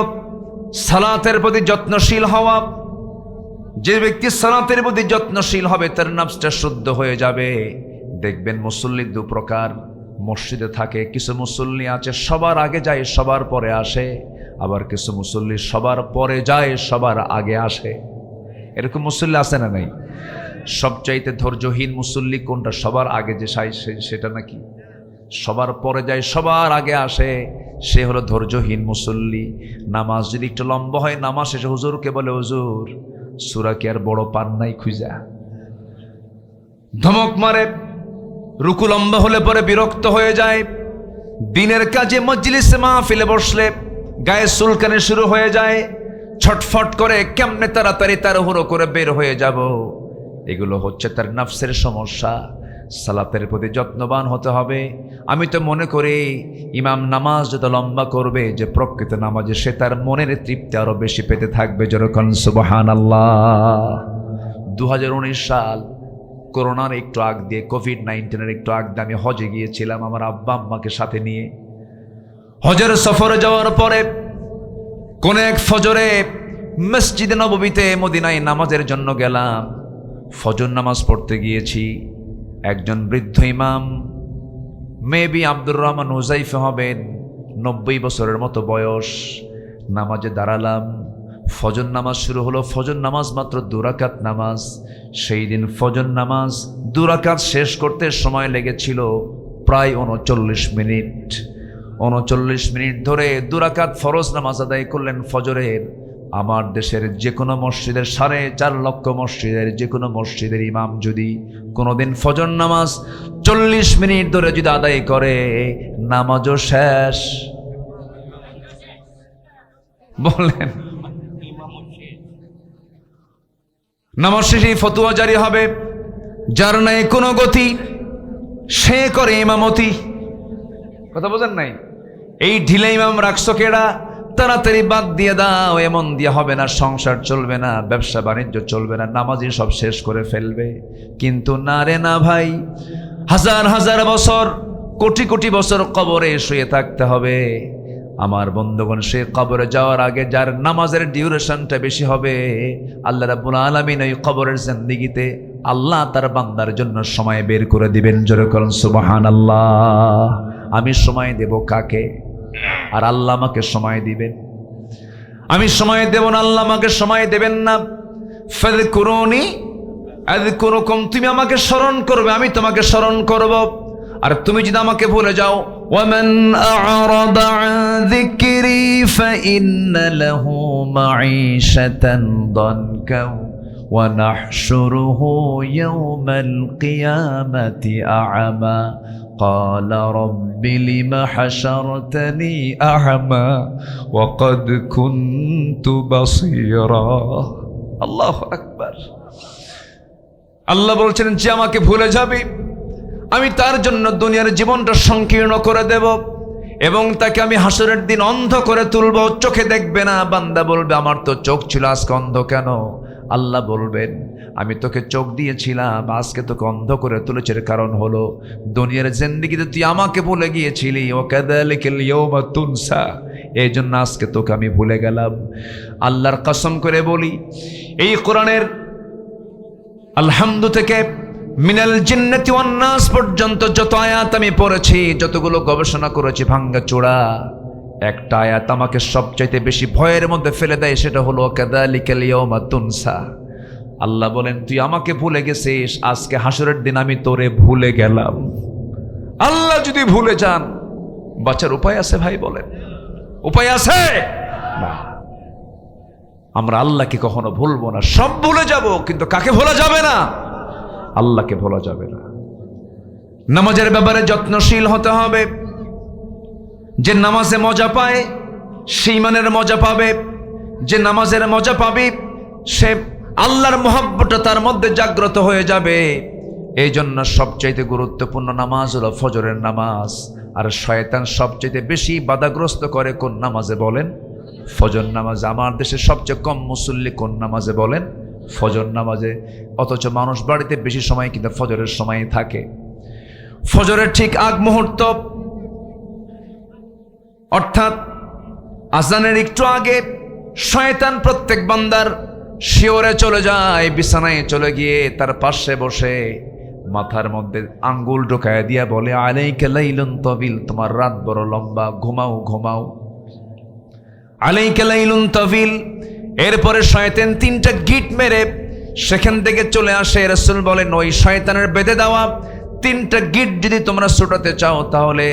সালাতের প্রতি যত্নশীল হওয়া। যে ব্যক্তি সালাতের প্রতি যত্নশীল হবে তার নফসটা শুদ্ধ হয়ে যাবে, দেখবেন মুসল্লি দু প্রকার মসজিদে থাকে, কিছু মুসল্লি আছে সবার আগে যায় সবার পরে আসে, আবার কিছু মুসল্লি সবার পরে যায় সবার আগে আসে। এরকম মুসল্লি আছে না নাই? সবচাইতে ধৈর্যহীন মুসল্লি কোনটা? সবার আগে যে সেটা নাকি? সবার পরে যায় সবার আগে আসে, সে হলো ধৈর্যহীন মুসল্লি। নামাজ যদি একটু লম্বা হয়, নামাজ শেষে হুজুরকে বলে, হুজুর সূরা কি আর বড় পান নাই খুঁজা? ধমক মারে। রুকু লম্বা হলে পরে বিরক্ত হয়ে যায়। দিনের কাজে মজলিসে মাহফিলে বসলে গায়ে চুলকানি শুরু হয়ে যায়, ছটফট করে কেমনে তাড়াতাড়ি তাড়াহুড়ো করে বের হয়ে যাব। এগুলো হচ্ছে তার নফসের সমস্যা। সালাতের প্রতি যত্নবান হতে হবে। আমি তো মনে করি ইমাম নামাজ যত লম্বা করবে, যে প্রকৃত নামাজে সে তার মনের তৃপ্তি আরো বেশি পেতে থাকবে। যেরকম সুবহানাল্লাহ। 2019 সাল, করোনার একটু আগ দিয়ে, কোভিড-19 একটু আগ দিয়ে আমি হজে গিয়েছিলাম আমার আব্বা আম্মাকে সাথে নিয়ে। হজের সফরে যাওয়ার পরে কোন এক ফজরে মসজিদে নববীতে মদিনায় নামাজের জন্য গেলাম। ফজর নামাজ পড়তে গিয়েছি। একজন বৃদ্ধ ইমাম, মেবি আব্দুর রহমান হুজাইফা হবেন, 90 বছরের মতো বয়স। নামাজে দাঁড়ালাম। ফজর নামাজ শুরু হলো। ফজর নামাজ মাত্র 2 রাকাত নামাজ। সেই দিন ফজর নামাজ 2 রাকাত শেষ করতে সময় লেগেছিল প্রায় 39 মিনিট। 39 মিনিট ধরে 2 রাকাত ফরজ নামাজ আদায় করলেন ফজরের। আমার দেশের যে কোনো মসজিদের 4.5 লক্ষ মসজিদের যে কোনো মসজিদের ইমাম যদি কোনোদিন ফজর নামাজ 40 মিনিট ধরে যদি আদায় করে, নামাজও শেষ। বললেন নামাজ শেষে ফতোয়া জারি হবে, যার নাই কোনো গতি সে করে ইমামতি। কথা বোঝেন নাই? এই ঢিলে ইমাম রাখছো কেডা? তাড়াতাড়ি বাদ দিয়ে দাও, এমন দিয়ে হবে না, সংসার চলবে না, ব্যবসা বাণিজ্য চলবে না, নামাজই সব শেষ করে ফেলবে। কিন্তু না রে না ভাই, হাজার হাজার বছর, কোটি কোটি বছর কবরে শুয়ে থাকতে হবে। আমার বন্ধুগণ, সে কবরে যাওয়ার আগে যার নামাজের ডিউরেশনটা বেশি হবে, আল্লাহ রাব্বুল আলামিন ওই কবরের জিন্দেগিতে আল্লাহ তার বান্দার জন্য সময় বের করে দিবেন। জোরে করুন সুবহানাল্লাহ। আমি সময় দেব কাকে? আর আল্লাহ আমাকে সময় দিবেন। আমি সময় দেব না, আল্লাহ আমাকে সময় দেবেন না। ফাযকুরুনি আযকুরুকুম, তুমি আমাকে স্মরণ করবে, আমি তোমাকে স্মরণ করব। আর তুমি যদি আমাকে ভুলে যাও, ওয়ামান আ'রাদা আন যিকরি ফাইন্না লাহু মাঈশাতান দানকা ওয়া নাহশুরুহু ইয়াওমাল কিয়ামাতি আ'মা قال رب لم حشرتني أعمى وقد كنت بصيرا। الله أكبر। আল্লাহ বলছেন, যে আমাকে ভুলে যাবে আমি তার জন্য দুনিয়ার জীবনটা সংকীর্ণ করে দেব এবং তাকে আমি হাসরের দিন অন্ধ করে তুলব, চোখে দেখবে না। বান্দা বলবে, আমার তো চোখ ছিল, আজকে অন্ধ কেন? আল্লাহ বলবেন, আমি তোকে চোখ দিয়েছিলাম, আজকে তোকে অন্ধ করে তুলেছে। এর কারণ হলো দুনিয়ার জিন্দেগিতে তুই আমাকে ভুলে গিয়েছিলি, ও কাযালিকাল ইয়াওমা তুনসা, এই জন্য আজকে তোকে আমি ভুলে গেলাম। আল্লাহর কসম করে বলি, এই কোরআনের আলহামদু থেকে মিনাল জিন্নাতি ওয়ান নাস পর্যন্ত যত আয়াত আমি পড়েছি, যতগুলো গবেষণা করেছি ভাঙ্গা চোরা, একটা আয়াত আমাকে সবচাইতে বেশি ভয়ের মধ্যে ফেলে দেয়, সেটা হলো কাযালিকাল ইয়াওমা তুনসা। আল্লাহ বলেন, তুই আমাকে ভুলে গেছিস, আজকে হাসরের দিন আমি তোরে ভুলে গেলাম। আল্লাহ যদি ভুলে যান, বাঁচার উপায় আছে ভাই? বলেন, উপায় আছে না। আমরা আল্লাহকে কখনো ভুলবো না, সব ভুলে যাব, কিন্তু কাকে ভোলা যাবে না? আল্লাহকে ভোলা যাবে না। নামাজের ব্যাপারে যত্নশীল হতে হবে। যে নামাজে মজা পায় সে ঈমানের মজা পাবে। যে নামাজের মজা পাবে সে আল্লাহর মহব্বতটা তার মধ্যে জাগ্রত হয়ে যাবে। এই জন্য সবচাইতে গুরুত্বপূর্ণ নামাজ হলো ফজরের নামাজ। আর শয়তান সবচাইতে বেশি বাধাগ্রস্ত করে কোন নামাজে? বলেন, ফজর নামাজ। আমার দেশে সবচেয়ে কম মুসল্লি কোন নামাজে? বলেন, ফজর নামাজে। অথচ মানুষ বাড়িতে বেশি সময় কিন্তু ফজরের সময় থাকে। ফজরের ঠিক আগ মুহূর্ত, অর্থাৎ আজানের একটু আগে শয়তান প্রত্যেক বান্দার শিওরে চলে যায়, বিছানায় চলে গিয়ে তার পাশে বসে মাথার মধ্যে আঙ্গুল ঢোকায় দিয়া বলে আলাইকা লাইলুন তাবিল, তোমার রাত বড় লম্বা, ঘুমাও ঘুমাও। আলাইকা লাইলুন তাবিল। এরপরে শয়তান তিনটা গিট মেরে সেখান থেকে চলে আসে। রাসূল বলেন ওই শয়তানের বেঁধে দেওয়া তিনটা গিট যদি তোমরা ছুটাতে চাও তাহলে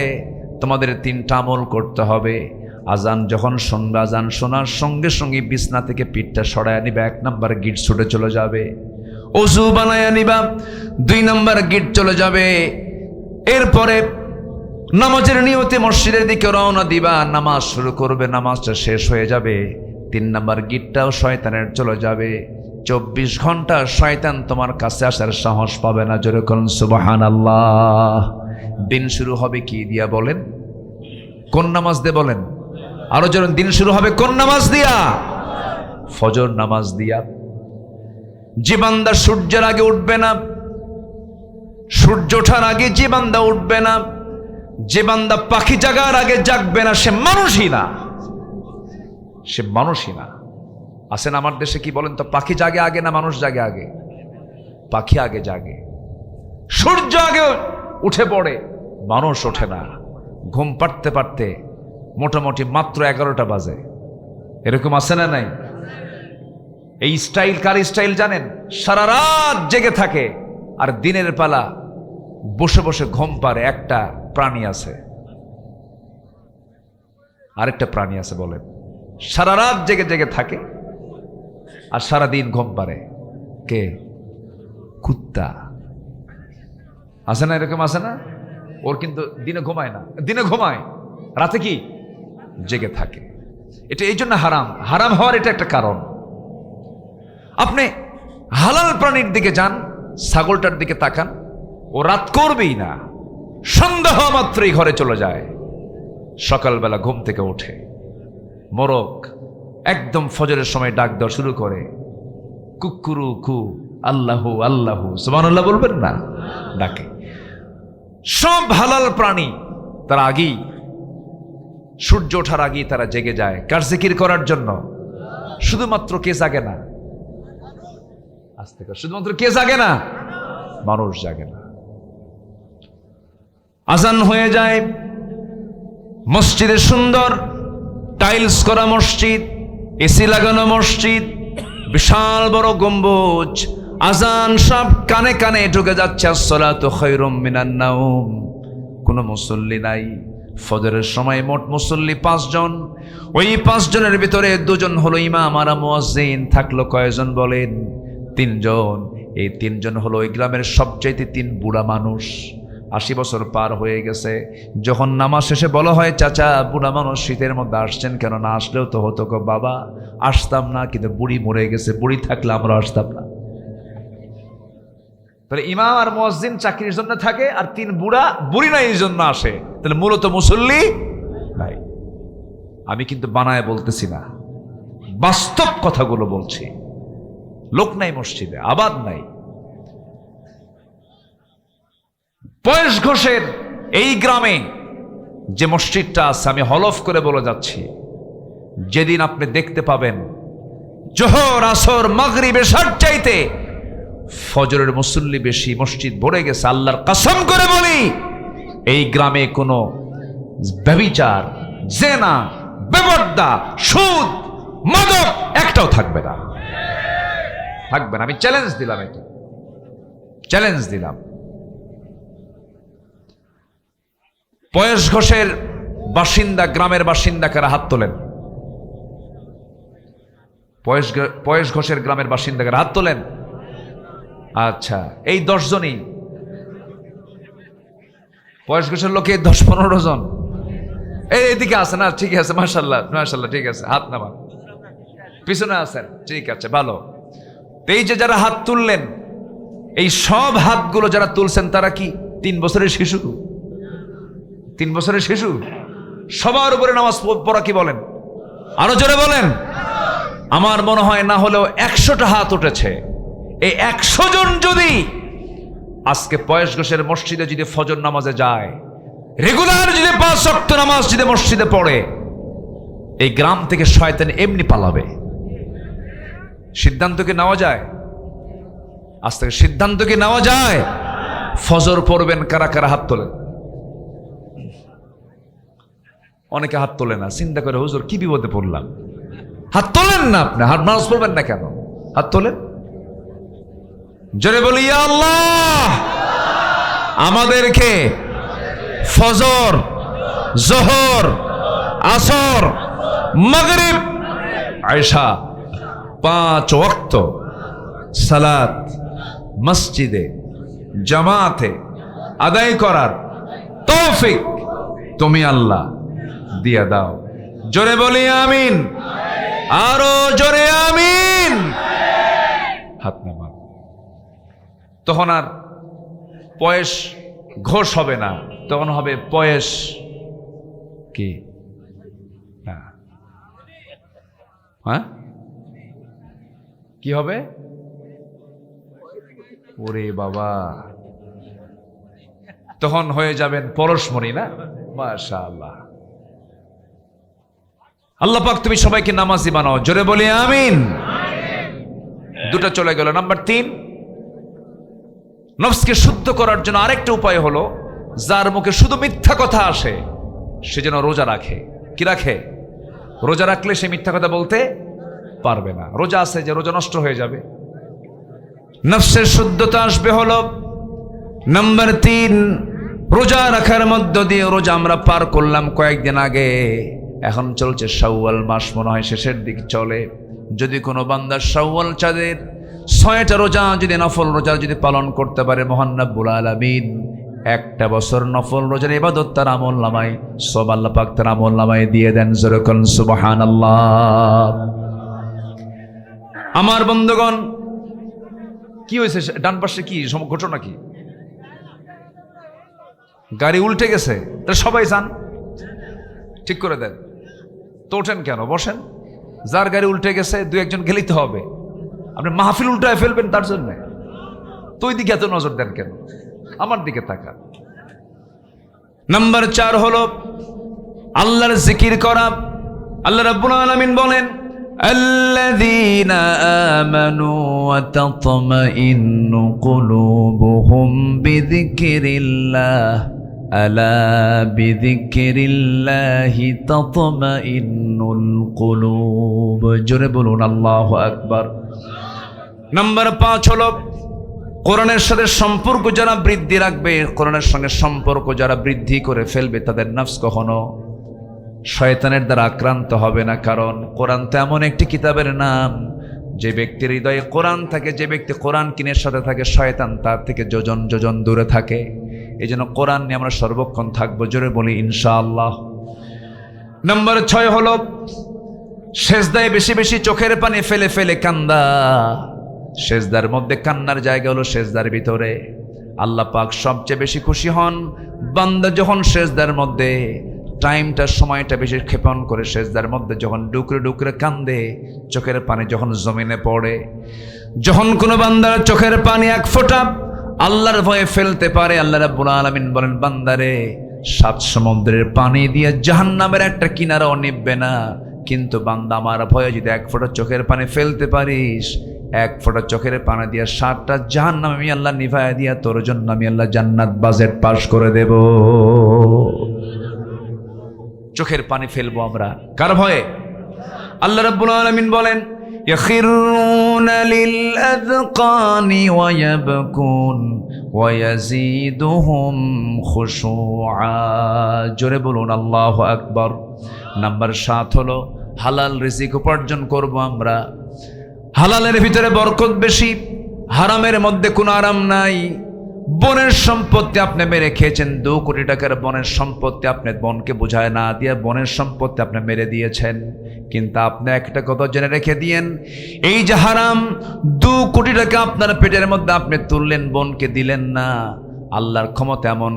তোমাদের তিনটা আমল করতে হবে। আজান যখন শুনবে, আজান শোনার সঙ্গে সঙ্গে বিছনা থেকে পিঠটা সরায় নিবে, 1 নাম্বার গিট ছুটে চলে যাবে। ওযু বানায়া নিবা, 2 নাম্বার গিট চলে যাবে। এরপরে নামাজের নিয়তে মসজিদের দিকে রওনা দিবা, নামাজ শুরু করবে, নামাজটা শেষ হয়ে যাবে, 3 নাম্বার গিটটাও শয়তানের চলে যাবে। 24 ঘন্টা শয়তান তোমার কাছে আসার সাহস পাবে না। জোরে বলুন সুবহানাল্লাহ। দিন শুরু হবে কি দিয়া বলেন? কোন নামাজ দিয়ে বলেন? আরো জোরে। দিন শুরু হবে কোন নামাজ দিয়া? ফজর নামাজ দিয়া। যে বান্দা সূর্যের আগে উঠবে না, সূর্য ওঠার আগে যে বান্দা উঠবে না, যে বান্দা পাখি জাগার আগে জাগবে না, সে মানুষই না, সে মানুষই না। আছেন আমার দেশে কি বলেন তো, পাখি জাগে আগে না মানুষ জাগে আগে? পাখি আগে জাগে, সূর্য আগে উঠে পড়ে, মানুষ ওঠে না। ঘুম পাড়তে পারতে মোটামুটি মাত্র 11টা বাজে। এরকম আছে না নাই? এই স্টাইল কার স্টাইল জানেন? সারা রাত জেগে থাকে আর দিনের পালা বসে বসে ঘুম পারে। একটা প্রাণী আছে, আরেকটা প্রাণী আছে বলেন, সারা রাত জেগে জেগে থাকে আর সারা দিন ঘুম পারে। কে? কুত্তা। আছে না? এরকম আছে না? ওর কিন্তু দিনে ঘুমায় না, দিনে ঘুমায়, রাতে কি জেগে থাকে। এটা এই জন্য হারাম। হারাম হওয়ার এটা একটা কারণ। আপনি হালাল প্রাণীর দিকে যান, ছাগলটার দিকে তাকান, ও রাত করবেই না, সন্ধ্যা হওয়া মাত্রই ঘরে চলে যায়, সকালবেলা ঘুম থেকে ওঠে, মোরগ একদম ফজরের সময় ডাক দেওয়া শুরু করে, কুকুরু কু আল্লাহু আল্লাহু সুবহানাল্লাহ বলবেন না, ডাকে। সব হালাল প্রাণী তারা আগেই, সূর্য ওঠার আগেই তারা জেগে যায়। কার জিকির করার জন্য? শুধুমাত্র কে জাগে না? আস্তে করে, শুধুমাত্র কে জাগে না? মানুষ জাগে না। আজান হয়ে যায়, মসজিদে সুন্দর টাইলস করা মসজিদ, এসি লাগানো মসজিদ, বিশাল বড় গম্বুজ, আজান সব কানে কানে ঢুকে যাচ্ছে। আসসালাতু খায়রুম মিনান নাওম। কোনো মুসল্লি নাই। ফজরের সময় মোট মুসল্লি 5 জন। ওই 5 জনের ভিতরে 2 জন হলো ইমাম আর মুয়াজ্জিন। থাকলো কয়জন বলেন? 3 জন। এই 3 জন হলো ওই গ্রামের সবচাইতে 3 বুড়া মানুষ। 80 বছর পার হয়ে গেছে। যখন নামাজ শেষে বলা হয়, চাচা বুড়া মানুষ শীতের মধ্যে আসছেন কেন? না আসলেও তো হতো গো বাবা। আসতাম না, কিন্তু বুড়ি মরে গেছে, বুড়ি থাকলে আমরা আসতাম না। তাহলে ইমাম আর মুয়াজ্জিন চাকরির জন্য থাকে, আর 3 বুড়া বুড়ি নাই এই জন্য আসে। তাহলে মূলত মুসল্লি নাই। আমি কিন্তু বানায় বলতেছি না, বাস্তব কথাগুলো বলছি। লোক নাই মসজিদে, আবাদ নাই। পয়েস ঘোষের এই গ্রামে যে মসজিদটা আছে, আমি হলফ করে বলে যাচ্ছি, যেদিন আপনি দেখতে পাবেন জোহর আসর মাগরিব এশার চাইতে ফজরের মুসল্লি বেশি, মসজিদ ভরে গেছে, আল্লাহর কসম করে বলি এই গ্রামে কোনো ব্যভিচার, জেনা, বেপরদা, সুদ, মাদক একটাও থাকবে না। থাকবে না। আমি চ্যালেঞ্জ দিলাম, এটা চ্যালেঞ্জ দিলাম। পয়েস ঘোষের বাসিন্দা, গ্রামের বাসিন্দা কারা? হাত তোলেন। পয়েস ঘোষের গ্রামের বাসিন্দা কারা? হাত তোলেন। আচ্ছা, এই 10 জনই পয়েস ঘোষের লোকে 10-15 জন এইদিকে আছে না? ঠিক আছে, মাশাআল্লাহ মাশাআল্লাহ, ঠিক আছে, হাত নামান। পিছনে আছেন, ঠিক আছে, ভালো। এই যে যারা হাত তুললেন, এই সব হাতগুলো যারা তুলছেন তারা কি 3 বছরের শিশু? 3 বছরের শিশু? সবার উপরে নামাজ পড়া কি বলেন? আরো জোরে বলেন। আমার মনে হয় না হলেও 100টা হাত উঠেছে। এই 100 জন যদি আজকে পয়েস ঘোষের মসজিদে যদি ফজর নামাজে যায়, রেগুলার যদি 5 ওয়াক্ত নামাজ যদি মসজিদে পড়ে, এই গ্রাম থেকে শয়তান এমনি পালাবে। সিদ্ধান্ত কি নেওয়া যায়? আজ থেকে সিদ্ধান্ত কি নেওয়া যায়? ফজর পড়বেন কারা কারা হাত তোলেন? অনেকে হাত তোলে না, চিন্তা করে হুজুর কি বিপদে পড়লাম। হাত তোলেন না, আপনি হাত নামাজ পড়বেন না কেন? হাত তোলেন, জোরে বলি ইয়া আল্লাহ। আমাদেরকে ফজর, জোহর, আসর, মাগরিব, আয়েশা 5 ওয়াক্ত সালাত মসজিদে জামাতে আদায় করার তৌফিক তুমি আল্লাহ দিয়া দাও। জোরে বলি আমিন, আরো জোরে আমিন। হাত নামান। তখন আর পয়েস ঘোষ হবে না, তখন হবে পয়েস কি? হ্যাঁ, কি হবে? ওরে বাবা, তখন হয়ে যাবেন পরশমণি না? মাশাআল্লাহ। আল্লাহ পাক তুমি সবাইকে নামাজি বানাও, জোরে বলি আমিন। দুটা চলে গেল। নাম্বার 3, নফসকে শুদ্ধ করার জন্য আরেকটা উপায় হলো, যার মুখে শুধু মিথ্যা কথা আসে সে যেন রোজা রাখে। কি রাখে? রোজা রাখলে সে মিথ্যা কথা বলতে পারবে না। রোজা আছে যে রোজা নষ্ট হয়ে যাবে। নফসের শুদ্ধতা আসবে হলো নাম্বার 3, রোজা রাখার মধ্য দিয়ে। রোজা আমরা পার করলাম কয়েকদিন আগে, এখন চলছে শাওয়াল মাস, মনে হয় শেষের দিক চলে। যদি কোনো বান্দা শাওয়াল চাঁদের 6টা রোজা যদি নফল রোজা যদি পালন করতে পারে, মহান রব্বুল আলামিন একটা বছর নফল রোজার ইবাদত তার আমল নামায় সব আল্লাহ পাক তার আমল নামায় দিয়ে দেন। জোরে কোন সুবহানাল্লাহ। আমার বন্ধুগণ, কি হয়েছে? ডান পাশে কি ঘটনা? কি গাড়ি উল্টে গেছে? তাহলে সবাই যান, ঠিক করে দেন। তো ওঠেন কেন? বসেন। যার গাড়ি উল্টে গেছে 2-1 জন গেলেই তো হবে। আপনি মাহফিল উল্টায় ফেলবেন তার জন্য? তো ওই দিকে এত নজর দেন কেন? আমার দিকে তাকা। নাম্বার 4 হলো আল্লাহর জিকির করা। আল্লাহ রাব্বুল আলামিন বলেন, আল্লাযীনা আমানু ওয়া তাতমাইন্নু কুলুবুহুম বিযিকরিল্লাহ আলা বিযিকরিল্লাহি তাতমাইন্নুল কুলুব। জোরে বলুন আল্লাহু আকবার। নাম্বার 5 হলো কোরআনের সাথে সম্পর্ক যারা বৃদ্ধি রাখবে, কোরআনের সঙ্গে সম্পর্ক যারা বৃদ্ধি করে ফেলবে, তাদের নফস কখনো শয়তানের দ্বারা আক্রান্ত হবে না। কারণ কোরআন তো এমন একটি কিতাবের নাম, যে ব্যক্তির হৃদয়ে কোরআন থাকে, যে ব্যক্তি কোরআন কিনের সাথে থাকে, শয়তান তার থেকে যোজন যোজন দূরে থাকে। এই জন্য কোরআন নিয়ে আমরা সর্বক্ষণ থাকবো। জোরে বলি ইনশাআল্লাহ। নাম্বার 6 হলো সেজদায় বেশি বেশি চোখের পানি ফেলে ফেলে কান্দা। সেজদার মধ্যে কান্নার জায়গা হলো সেজদার ভিতরে। আল্লাহ পাক সবচেয়ে বেশি খুশি হন বান্দা যখন সেজদার মধ্যে টাইমটা সময়টা বেশি ক্ষেপণ করে সেজদার মধ্যে যখন ডুকরে ডুকরে কান্দে, চোখের পানি যখন জমিনে পড়ে। যখন কোনো বান্দার চোখের পানি 1 ফোঁটা আল্লাহর ভয়ে ফেলতে পারে, আল্লাহ রাব্বুল আলামিন বলেন, বান্দারে 7 সমুদ্রের পানি দিয়ে জাহান্নামের একটা কিনারাও নিববে না, কিন্তু বান্দা আমার ভয়ে যদি 1 ফোঁটা চোখের পানি ফেলতে পারিস, 1 ফোঁটা চোখের পানি দিয়ে 7টা জাহান্নাম আমি আল্লাহ নিভায়া দিয়া তোর জন্য আমি আল্লাহ জান্নাত বাজেট পাস করে দেব। চোখের পানি ফেলবো আমরা কার ভয়ে? আল্লাহ রাব্বুল আলামিন বলেন, ইয়াখিরুনা লিল আযকানি ওয়া ইয়াবকুন ওয়া ইয়াজিদুহুম খুশুআ। জোরে বলুন আল্লাহু আকবার। নাম্বার 7 হলো হালাল রিজিক উপার্জন করব আমরা। হালালের ভিতরে বরকত বেশি, হারামের মধ্যে কোনো আরাম নাই। বনের সম্পত্তি আপনি মেরে খেয়েছেন, 2 কোটি টাকার বনের সম্পত্তি আপনি বনকে বুঝায় না দিয়ে বনের সম্পত্তি আপনি মেরে দিয়েছেন। কিন্তু আপনি একটা কথা জেনে রেখে দিয়েন, এই যে হারাম 2 কোটি টাকা আপনার পেটের মধ্যে আপনি তুললেন, বনকে দিলেন না। আল্লাহর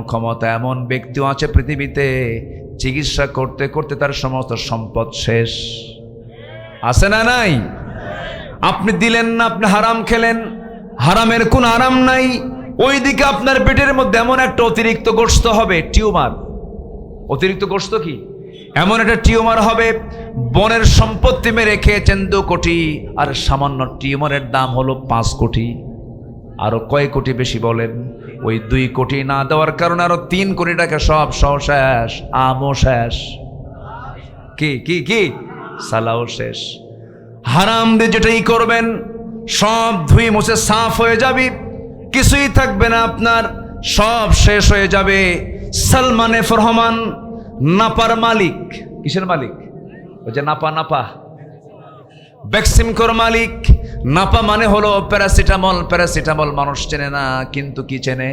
ক্ষমতা এমন ব্যক্তিও আছে পৃথিবীতে, চিকিৎসা করতে করতে তার সমস্ত সম্পদ শেষ। আছে না নাই? আপনি দিলেন না, আপনি হারাম খেলেন, হারামের কোনো আরাম নাই। ওইদিকে আপনার পেটের মধ্যে এমন একটা অতিরিক্ত গোশত হবে, টিউমার। অতিরিক্ত গোশত কি? এমন একটা টিউমার হবে, বনের সম্পত্তি মেরে খেয়েছেন 2 কোটি, আর সামান্য টিউমারের দাম হলো 5 কোটি। আরো কয় কোটি বেশি বলেন? ওই 2 কোটি না দেওয়ার কারণে আরো 3 কোটি টাকা সব শেষ, আমও শেষ, কি কি কি সালাও শেষ। হারাম দিয়ে যেটাই করবেন সব ধুয়ে মুছে সাফ হয়ে যাবে, কিছুই থাকবে না আপনার, সব শেষ হয়ে যাবে। সালমান এফ রহমান নাপার মালিক, কিসের মালিক? ওই যে নাপা নাপা ভ্যাকসিমকোর মালিক। নাপা মানে হলো প্যারাসিটামল, প্যারাসিটামল মানুষ চেনে না, কিন্তু কি চেনে?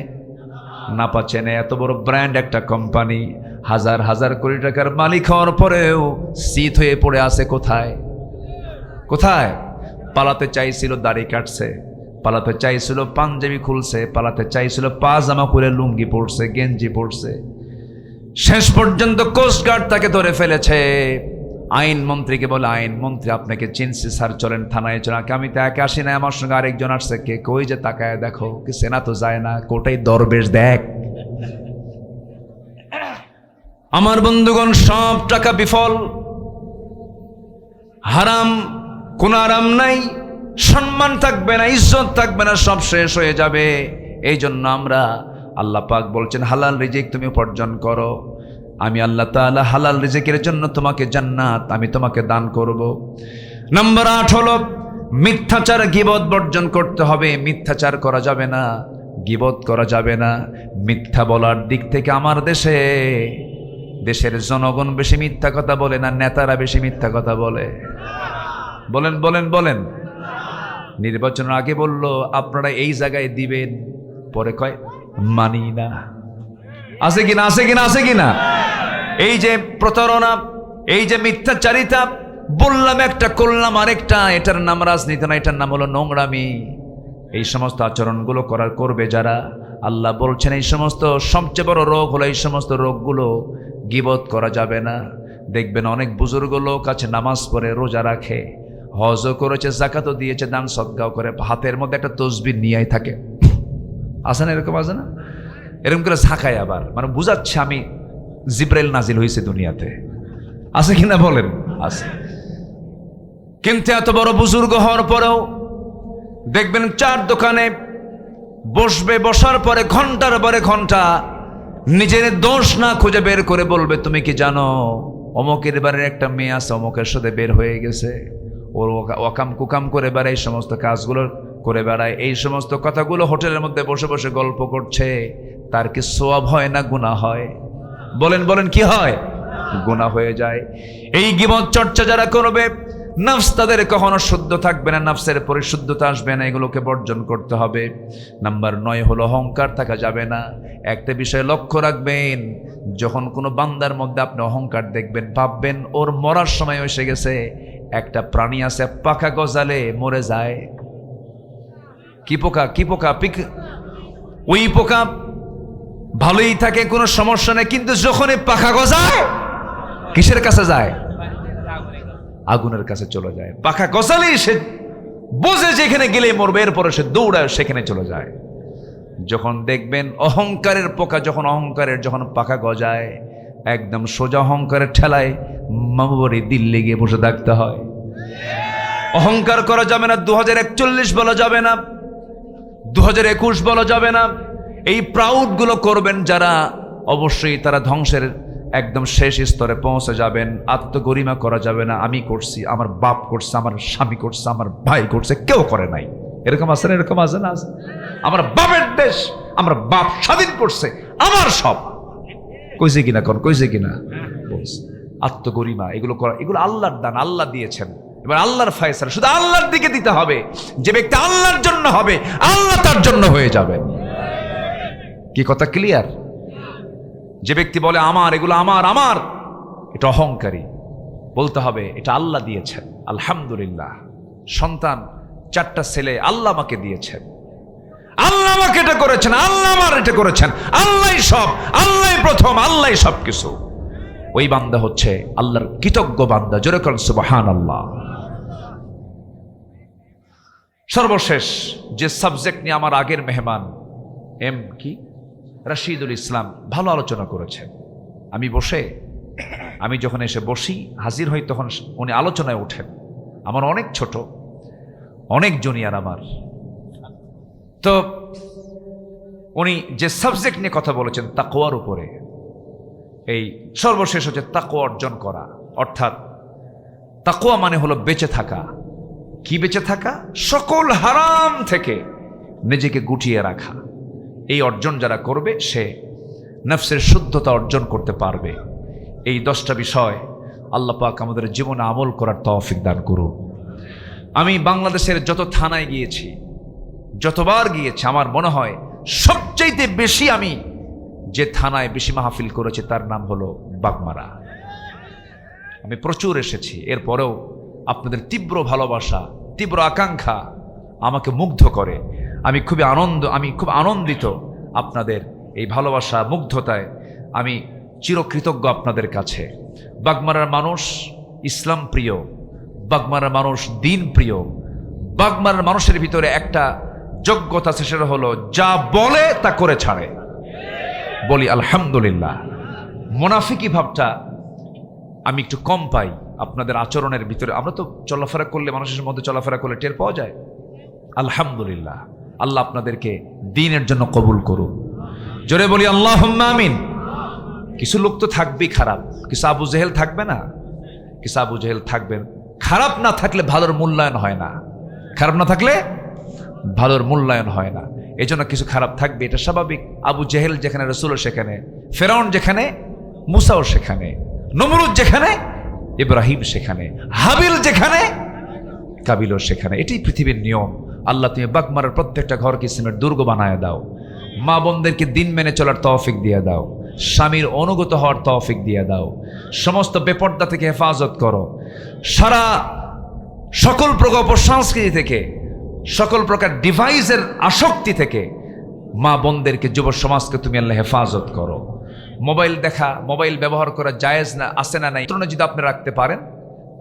নাপা চেনে। এত বড় ব্র্যান্ড একটা কোম্পানি, হাজার হাজার কোটি টাকার মালিক হওয়ার পরেও শীত হয়ে পড়ে আছে কোথায়? কোথায়? পালাতে চাইছিল, দাড়ি কাটছে, পালাতে চাইছিল, পাঞ্জাবি খুলছে, পালাতে চাইছিল, পাজামা খুলে লুঙ্গি পড়ছে, গেঞ্জি পড়ছে, শেষ পর্যন্ত কোস্টগার্ড তাকে ধরে ফেলেছে। আইন মন্ত্রীকে বলে, আইন মন্ত্রী আপনাকে চিনছি স্যার, চলেন থানায় চলেন। আমি তো একা আসি না, আমার সঙ্গে আরেকজন আসছে। কে? কই যে তাকায় দেখো, কি সেনা তো যায় না, কোটাই দরবেশ দেখ। আমার বন্ধুগণ, সব টাকা বিফল, হারাম, কোন আরাম নাই, সম্মান থাকবে না, ইজ্জত থাকবে না, সব শেষ হয়ে যাবে। এই জন্য আমরা, আল্লাহ পাক বলছেন হালাল রিজিক তুমি উপার্জন করো, আমি আল্লাহ তাআলা হালাল রিজিকের জন্য তোমাকে জান্নাত আমি তোমাকে দান করব। নাম্বার 8 হলো মিথ্যাচার, গীবত বর্জন করতে হবে। মিথ্যাচার করা যাবে না, গীবত করা যাবে না। মিথ্যা বলার দিক থেকে আমার দেশের জনগণ বেশি মিথ্যা কথা বলে না, নেতারা বেশি মিথ্যা কথা বলে? বলেন বলেন বলেন। নির্বাচনের আগে বলল আপনারা এই জায়গায় দিবেন, পরে কয় মানি না। আছে কিনা? আছে কিনা? আছে কিনা? এই যে প্রতারণা, এই যে মিথ্যাচারিতা, বললাম একটা করলাম আরেকটা, এটার নাম রাজনীতি না, এটার নাম হলো নোংরামি। এই সমস্ত আচরণগুলো করবে যারা, আল্লাহ বলছেন এই সমস্ত সবচেয়ে বড় রোগ হলো এই সমস্ত রোগগুলো, গীবত করা যাবে না। দেখবেন অনেক বুজুর্গ লোক আছে, নামাজ পড়ে, রোজা রাখে, হজও করেছে, জাকাতও দিয়েছে, দান সদকাও করে, হাতের মধ্যে একটা তসবিহ নিয়েই থাকে। আছে না এরকম? আছে না? এরকম করে ঝাঁকায় আবার, মানে বুঝাচ্ছে আমি জিব্রাইল নাজিল হয়েছে দুনিয়াতে। আছে কিনা বলেন? আছে। কিন্তু এত বড় বুজুর্গ হওয়ার পরেও দেখবেন চার দোকানে বসবে, বসার পরে ঘন্টার পরে ঘন্টা নিজের দোষ না খুঁজে বের করে বলবে, তুমি কি জানো অমুকের বাড়ির একটা মেয়ে আছে, অমুকের সাথে বের হয়ে গেছে, ওর ওকাম কুকাম করে বেড়ায়, এই সমস্ত কাজগুলো করে বেড়ায়, এই সমস্ত কথাগুলো হোটেলের মধ্যে বসে বসে গল্প করছে। তার কি সওয়াব হয় না গুনাহ হয়? বলেন বলেন, কি হয়? গুনাহ হয়ে যায়। এই গীবত চর্চা যারা করবে, নফস তাদের কখনো শুদ্ধ থাকবে না, নফসের পরিশুদ্ধতা আসবে না, এগুলোকে বর্জন করতে হবে। নাম্বার 9 হলো অহংকার থাকা যাবে না। একটা বিষয় লক্ষ্য রাখবেন, যখন কোনো বান্দার মধ্যে আপনি অহংকার দেখবেন, ভাববেন ওর মরার সময় এসে গেছে। একটা প্রাণী আছে, পাখা গজালে মরে যায়। কি পোকা? কি পোকা? ওই পোকা ভালোই থাকে, কোনো সমস্যা নেই, কিন্তু যখনই পাখা গজায় কিসের কাছে যায়? আগুনের কাছে চলে যায়। পাখা গজালেই সে বোঝে যেখানে গেলে মরবে, এরপরে সে দৌড়ায় সেখানে চলে যায়। যখন দেখবেন অহংকারের পোকা, যখন পাখা গজায়, একদম সোজা অহংকারের ঠেলায় মামুবাড়ি দিল্লি গিয়ে বসে থাকতে হয়। অহংকার করা যাবে না, 2041 বলা যাবে না, 2021 বলা যাবে না। এই প্রাউড গুলো করবেন যারা, অবশ্যই তারা ধ্বংসের একদম শেষ স্তরে পৌঁছে যাবেন। আত্মগরিমা করা যাবে না, আমি করছি, আমার বাপ করছে, আমার স্বামী করছে, আমার ভাই করছে, কেউ করে নাই। এরকম আছে না? এরকম আছে না? আছে। আমার বাপের দেশ, আমার বাপ স্বাধীন করছে, আমার সব কইছে কিনা? কোন কইছে কিনা? বলছে। আত্মগরিমা এগুলো করা, এগুলো আল্লাহর দান, আল্লাহ দিয়েছেন। এবার আল্লাহর ফয়সালা শুধু আল্লাহর দিকে দিতে হবে। যে ব্যক্তি আল্লাহর জন্য হবে, আল্লাহ তার জন্য হয়ে যাবেন। কি কথা ক্লিয়ার? যে ব্যক্তি বলে আমার, এগুলো আমার আমার, এটা অহংকারী। বলতে হবে এটা আল্লাহ দিয়েছেন, আলহামদুলিল্লাহ। সন্তান 4টা ছেলে আল্লাহ আমাকে দিয়েছেন, আল্লাহ আমাকে এটা করেছেন, আল্লাহ আমার এটা করেছেন, আল্লাহই সব, আল্লাহই প্রথম, আল্লাহই সব কিছু। ওই বান্দা হচ্ছে আল্লাহর কৃতজ্ঞ বান্দা। জোরে করেন সুবহানাল্লাহ। সর্বশেষ যে সাবজেক্ট নিয়ে আমার আগের মেহমান রাশিদুল ইসলাম ভালো আলোচনা করেছেন। আমি যখন এসে বসি, হাজির হই, তখন উনি আলোচনায় ওঠেন। আমার অনেক ছোট, অনেক জুনিয়র আমার। তো উনি যে সাবজেক্ট নিয়ে কথা বলেছেন তাকওয়ার উপরে, এই সর্বশেষ হচ্ছে তাকওয়া অর্জন করা। অর্থাৎ তাকওয়া মানে হলো বেঁচে থাকা। কি বেঁচে থাকা? সকল হারাম থেকে নিজেকে গুটিয়ে রাখা। এই অর্জন যারা করবে সে নফসের শুদ্ধতা অর্জন করতে পারবে। এই 10টা বিষয় আল্লাহ পাক আমাদের জীবনে আমল করার তৌফিক দান করুন। আমি বাংলাদেশের যত থানায় গিয়েছি, যতবার গিয়েছি, আমার মনে হয় সবচাইতে বেশি আমি যে থানায় বেশি মাহফিল করেছি তার নাম হলো বাগমারা। আমি প্রচুর এসেছি, এরপরেও আপনাদের তীব্র ভালোবাসা, তীব্র আকাঙ্ক্ষা আমাকে মুগ্ধ করে। আমি খুব আনন্দিত আপনাদের এই ভালোবাসা, মুগ্ধতায় আমি চিরকৃতজ্ঞ আপনাদের কাছে। বাগমারার মানুষ ইসলাম প্রিয়, বাগমারার মানুষ দিন প্রিয়। বাগমারার মানুষের ভিতরে একটা যোগ্যতা আছে, সেটা হলো যা বলে তা করে ছাড়ে। বলি আলহামদুলিল্লাহ। মুনাফিকি ভাবটা আমি একটু কম পাই আপনাদের আচরণের ভিতরে। আমরা তো চলাফেরা করলে, মানুষের মধ্যে চলাফেরা করলে টের পাওয়া যায়। আলহামদুলিল্লাহ। আল্লাহ আপনাদেরকে দ্বীনের জন্য কবুল করুন। জোরে বলি আল্লাহুম্মা আমিন। কিছু লোক তো থাকবেই খারাপ, কিছু আবু জেহেল থাকবে না? কিছু আবু জেহেল থাকবেন। খারাপ না থাকলে ভালোর মূল্যায়ন হয় না, খারাপ না থাকলে ভালোর মূল্যায়ন হয় না। এই জন্য কিছু খারাপ থাকবে, এটা স্বাভাবিক। আবু জেহেল যেখানে রাসূলও সেখানে, ফেরাউন যেখানে মুসাও সেখানে, নমরুদ যেখানে ইব্রাহিম সেখানে, হাবিল যেখানে কাবিলও সেখানে। এটাই পৃথিবীর নিয়ম। আল্লাহ তুমি বাগমারার প্রত্যেকটা ঘরকে ইসলামের দুর্গ বানায় দাও। মা বোনদেরকে দিন মেনে চলার তৌফিক দিয়ে দাও। স্বামীর অনুগত হওয়ার তৌফিক দিয়ে দাও। সমস্ত বেপর্দা থেকে হেফাজত করো। সারা সকল প্রকার অপসংস্কৃতি থেকে, সকল প্রকার ডিভাইসের আসক্তি থেকে মা বোনদেরকে, যুব সমাজকে তুমি আল্লাহ হেফাজত করো। মোবাইল দেখা, মোবাইল ব্যবহার করা জায়েজ না, আসে না নাই, যদি আপনি রাখতে পারেন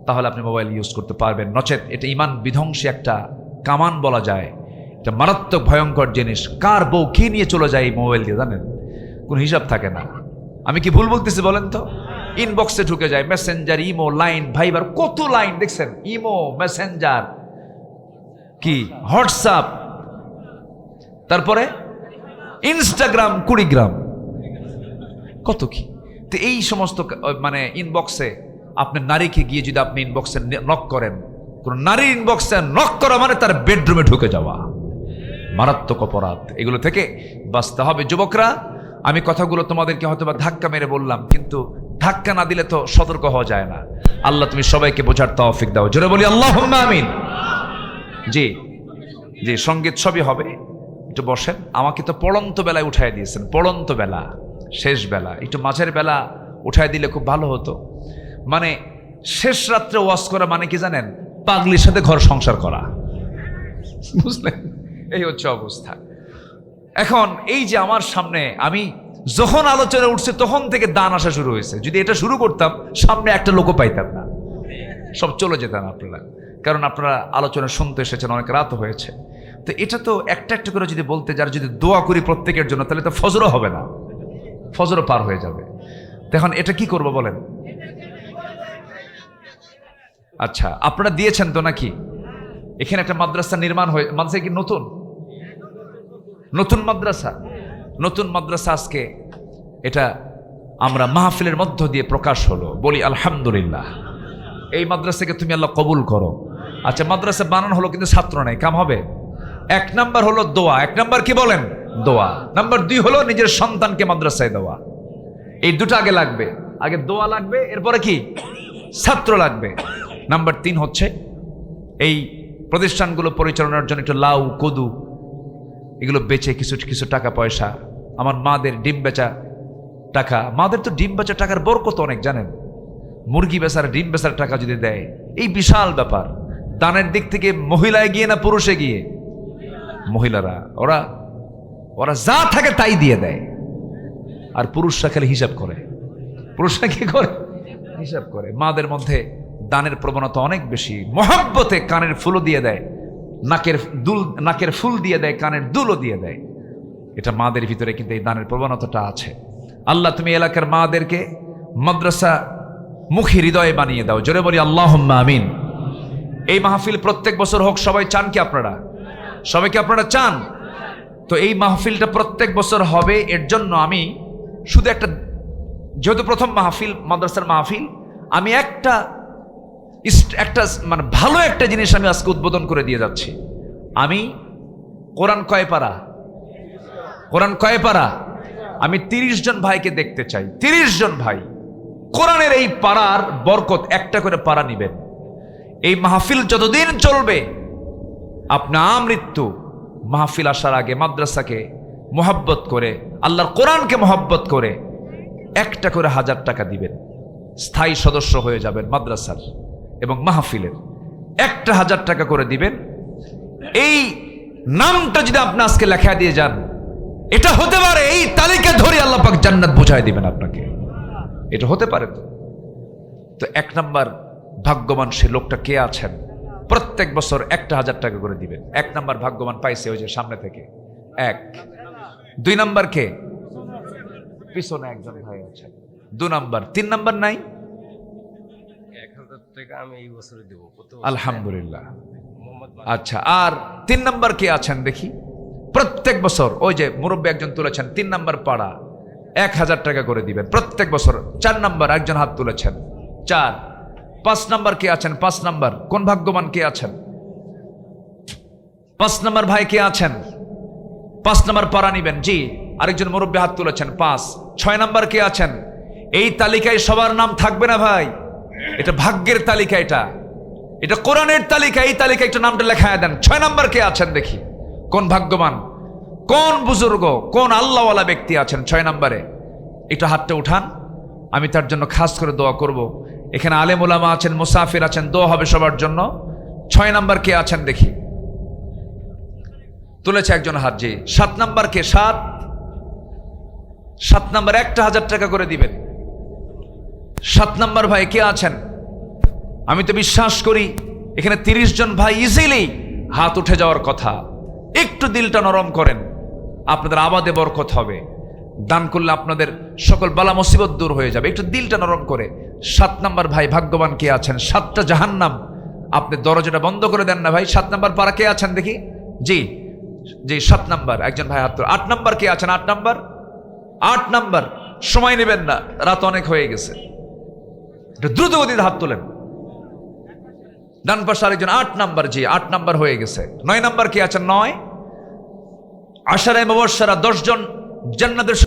তাহলে আপনি মোবাইল ইউজ করতে পারবেন। নচেত এটা ঈমান বিধ্বংসী একটা কামান বলা যায়। এটা মারাত্মক ভয়ঙ্কর জিনিস। কার বউ কি নিয়ে চলে যায় এই মোবাইল দিয়ে জানেন? কোন হিসাব থাকে না। আমি কি ভুল বলতেছি বলেন তো? ইনবক্সে ঢুকে যায়, মেসেঞ্জার, ইমো, লাইন, ভাইবার, কত লাইন দেখছেন। ইমো, মেসেঞ্জার, কি হোয়াটসঅ্যাপ, তারপরে ইনস্টাগ্রাম, কুড়িগ্রাম, কত কি। তো এই সমস্ত মানে ইনবক্সে আপনি নারীকে গিয়ে যদি আপনি ইনবক্সে নক করেন, কোন নারীর ইনবক্সে নক করা মানে তার বেডরুমে ঢুকে যাওয়া, মারাত্মক অপরাধ। এগুলো থেকে বাঁচতে হবে যুবকরা। আমি কথাগুলো তোমাদেরকে হয়তো বা ধাক্কা মেরে বললাম, কিন্তু ধাক্কা না দিলে তো সতর্ক হওয়া যায় না। আল্লাহ তুমি সবাইকে বোঝার তৌফিক দাও। জোরে বলি আল্লাহুম্মা আমিন। জি জি, সঙ্গীত সবই হবে। একটু বসেন। আমাকে তো পড়ন্ত বেলায় উঠায় দিয়েছেন, পড়ন্ত বেলা, শেষ বেলা। একটু মাঝের বেলা উঠায় দিলে খুব ভালো হতো। মানে শেষ রাত্রে ওয়াজ করা মানে কি জানেন? পাগলির সাথে ঘর সংসার করা, বুঝলেন? এই হচ্ছে অবস্থা। এখন এই যে আমার সামনে, আমি যখন আলোচনা উঠছে তখন থেকে দান আসা শুরু হয়েছে। যদি এটা শুরু করতাম, সামনে একটা লোকও পাইতাম না, সব চলে যেতেন আপনারা। কারণ আপনারা আলোচনা শুনতে এসেছেন, অনেক রাত হয়েছে। তো এটা তো একটা একটা করে যদি বলতে, যার যদি দোয়া করি প্রত্যেকের জন্য, তাহলে তো ফজরও হবে না, ফজরও পার হয়ে যাবে। এখন এটা কি করবো বলেন? আচ্ছা, আপনারা দিয়েছেন তো নাকি? এখানে একটা মাদ্রাসা নির্মাণ হয়ে, মাদ্রাসা কি নতুন? নতুন মাদ্রাসা, নতুন মাদ্রাসা আজকে এটা আমরা মাহফিলের মধ্য দিয়ে প্রকাশ হলো। বলি আলহামদুলিল্লাহ। এই মাদ্রাসাকে তুমি আল্লাহ কবুল করো। আচ্ছা, মাদ্রাসা বানানো হলো, কিন্তু ছাত্র নাই, কাম হবে? 1 নাম্বার হলো দোয়া। 1 নাম্বার কি বলেন? দোয়া। নাম্বার 2 হলো নিজের সন্তানকে মাদ্রাসায় দেওয়া। এই দুটো আগে লাগবে। আগে দোয়া লাগবে, এরপরে কি? ছাত্র লাগবে। নাম্বার 3 হচ্ছে এই প্রতিষ্ঠানগুলো পরিচালনার জন্য একটু লাউ, কদু এগুলো বেচে কিছু কিছু টাকা পয়সা, আমার মাদের ডিম বেচা টাকা, মাদের তো ডিম বেচা টাকার বরকত অনেক জানেন। মুরগি বেচার, ডিম বেচার টাকা যদি দেয়, এই বিশাল ব্যাপার। দানের দিক থেকে মহিলায় গিয়ে না পুরুষে গিয়ে? মহিলারা, ওরা যা থাকে তাই দিয়ে দেয়। আর পুরুষরা খালি হিসাব করে। পুরুষরা কি করে? হিসাব করে। মাদের মধ্যে দানের প্রবণতা অনেক বেশি। মহব্বতে কানের ফুলও দিয়ে দেয়, নাকের ফুল দিয়ে দেয়, কানের দুলও দিয়ে দেয়। এটা মাদের ভিতরে কিন্তু এই দানের প্রবণতাটা আছে। আল্লাহ তুমি এলাকার মাদেরকে মাদ্রাসা মুখী হৃদয়ে বানিয়ে দাও। জোরে বলি আল্লাহুম্মা আমিন। এই মাহফিল প্রত্যেক বছর হোক, সবাই চান কি আপনারা? সবাইকে আপনারা চান? তো এই মাহফিলটা প্রত্যেক বছর হবে, এর জন্য আমি শুধু একটা, যেহেতু প্রথম মাহফিল, মাদ্রাসার মাহফিল, আমি একটা মানে ভালো একটা জিনিস আমি আজকে উদ্বোধন করে দিয়ে যাচ্ছি। আমি কোরআন কয় পারা, কোরআন কয় পারা, আমি 30 জন ভাইকে দেখতে চাই। 30 জন ভাই কোরআনের এই পারার বরকত, একটা করে পারা নিবেন। এই মাহফিল যতদিন চলবে, আপনি আমৃত্যু মাহফিল আসার আগে মাদ্রাসাকে মোহাব্বত করে, আল্লাহর কোরআনকে মোহাব্বত করে একটা করে 1000 টাকা দিবেন, স্থায়ী সদস্য হয়ে যাবেন মাদ্রাসার এবং মাহফিলের। একটা 1000 টাকা করে দিবেন। এই নামটা যদি আপনি আজকে লেখা দিয়ে যান, এটা হতে পারে এই তালিকা ধরে আল্লাহ পাক জান্নাত বুঝায় দিবেন আপনাকে, এটা হতে পারে। তো 1 নাম্বার ভাগ্যবান সে লোকটা কে আছেন, প্রত্যেক বছর একটা 1000 টাকা করে দিবেন। 1 নাম্বার ভাগ্যবান পাইছে ওই যে সামনে থেকে 1। 2 নাম্বার কে, পিছনে একজন ভাই আছেন। 2 নাম্বার, 3 নাম্বার নাই, 1000 টাকা আমি এই বছরে দেব। আলহামদুলিল্লাহ। আচ্ছা, আর 3 নাম্বার কে আছেন দেখি? প্রত্যেক বছর ওই যে মুরব্বী একজন তুলেছেন 3 নাম্বার পাড়া, 1000 টাকা করে দিবেন প্রত্যেক বছর। 4 নাম্বার একজন হাত তুলেছেন, 4। 5 নাম্বার কে আছেন? 5 নাম্বার কোন ভাগ্যবান কে আছেন? 5 নাম্বার ভাই কে আছেন? 5 নাম্বার পাড়া নিবেন। জি, আরেকজন মুরব্বী হাত তুলেছেন 5। 6 নাম্বার কে আছেন? এই তালিকায় সবার নাম থাকবে না ভাই, এটা ভাগ্যের তালিকা, এটা কোরআনের তালিকা। এই তালিকায় একটু নামটা লেখায় দেন। 6 নাম্বার কে আছেন দেখি? কোন ভাগ্যবান, কোন বুজুর্গ, কোন আল্লাহওয়ালা ব্যক্তি আছেন 6 নাম্বারে? একটু হাতটা উঠান, আমি তার জন্য খাস করে দোয়া করব। এখানে আলেম ওলামা আছেন, মুসাফির আছেন, দোয়া হবে সবার জন্য। 6 নাম্বার কে আছেন দেখি? তুলেছে একজন হাত। জি। 7 নাম্বার কে? 7 নাম্বার একটা 1000 টাকা করে দিবেন। 7 নাম্বার ভাই কে আছেন? আমি তো বিশ্বাস করি এখানে 30 জন ভাই ইজিলি হাত উঠে যাওয়ার কথা। একটু দিলটা নরম করেন, আপনাদের আবাদে বরকত হবে। দান করলে আপনাদের সকল বালা মুসিবত দূর হয়ে যাবে। একটু দিলটা নরম করে। 7 নাম্বার ভাই ভাগ্যবান কে আছেন? 7টা জাহান্নাম আপনি দরজাটা বন্ধ করে দেন না ভাই। 7 নাম্বার পাড়া কে আছেন দেখি? জি জি, 7 নাম্বার একজন ভাই হাত। 8 নাম্বার কে আছেন? 8 নাম্বার, 8 নাম্বার। সময় নেবেন না, রাত অনেক হয়ে গেছে, দ্রুত গতিতে হাত তোলেন। ডান পাশে আরেকজন 8 নাম্বার। জি, 8 নাম্বার হয়ে গেছে। 9 নাম্বার কে আছেন? 9। আশারায়ে মুবাশশারা 10 জন জান্নাতের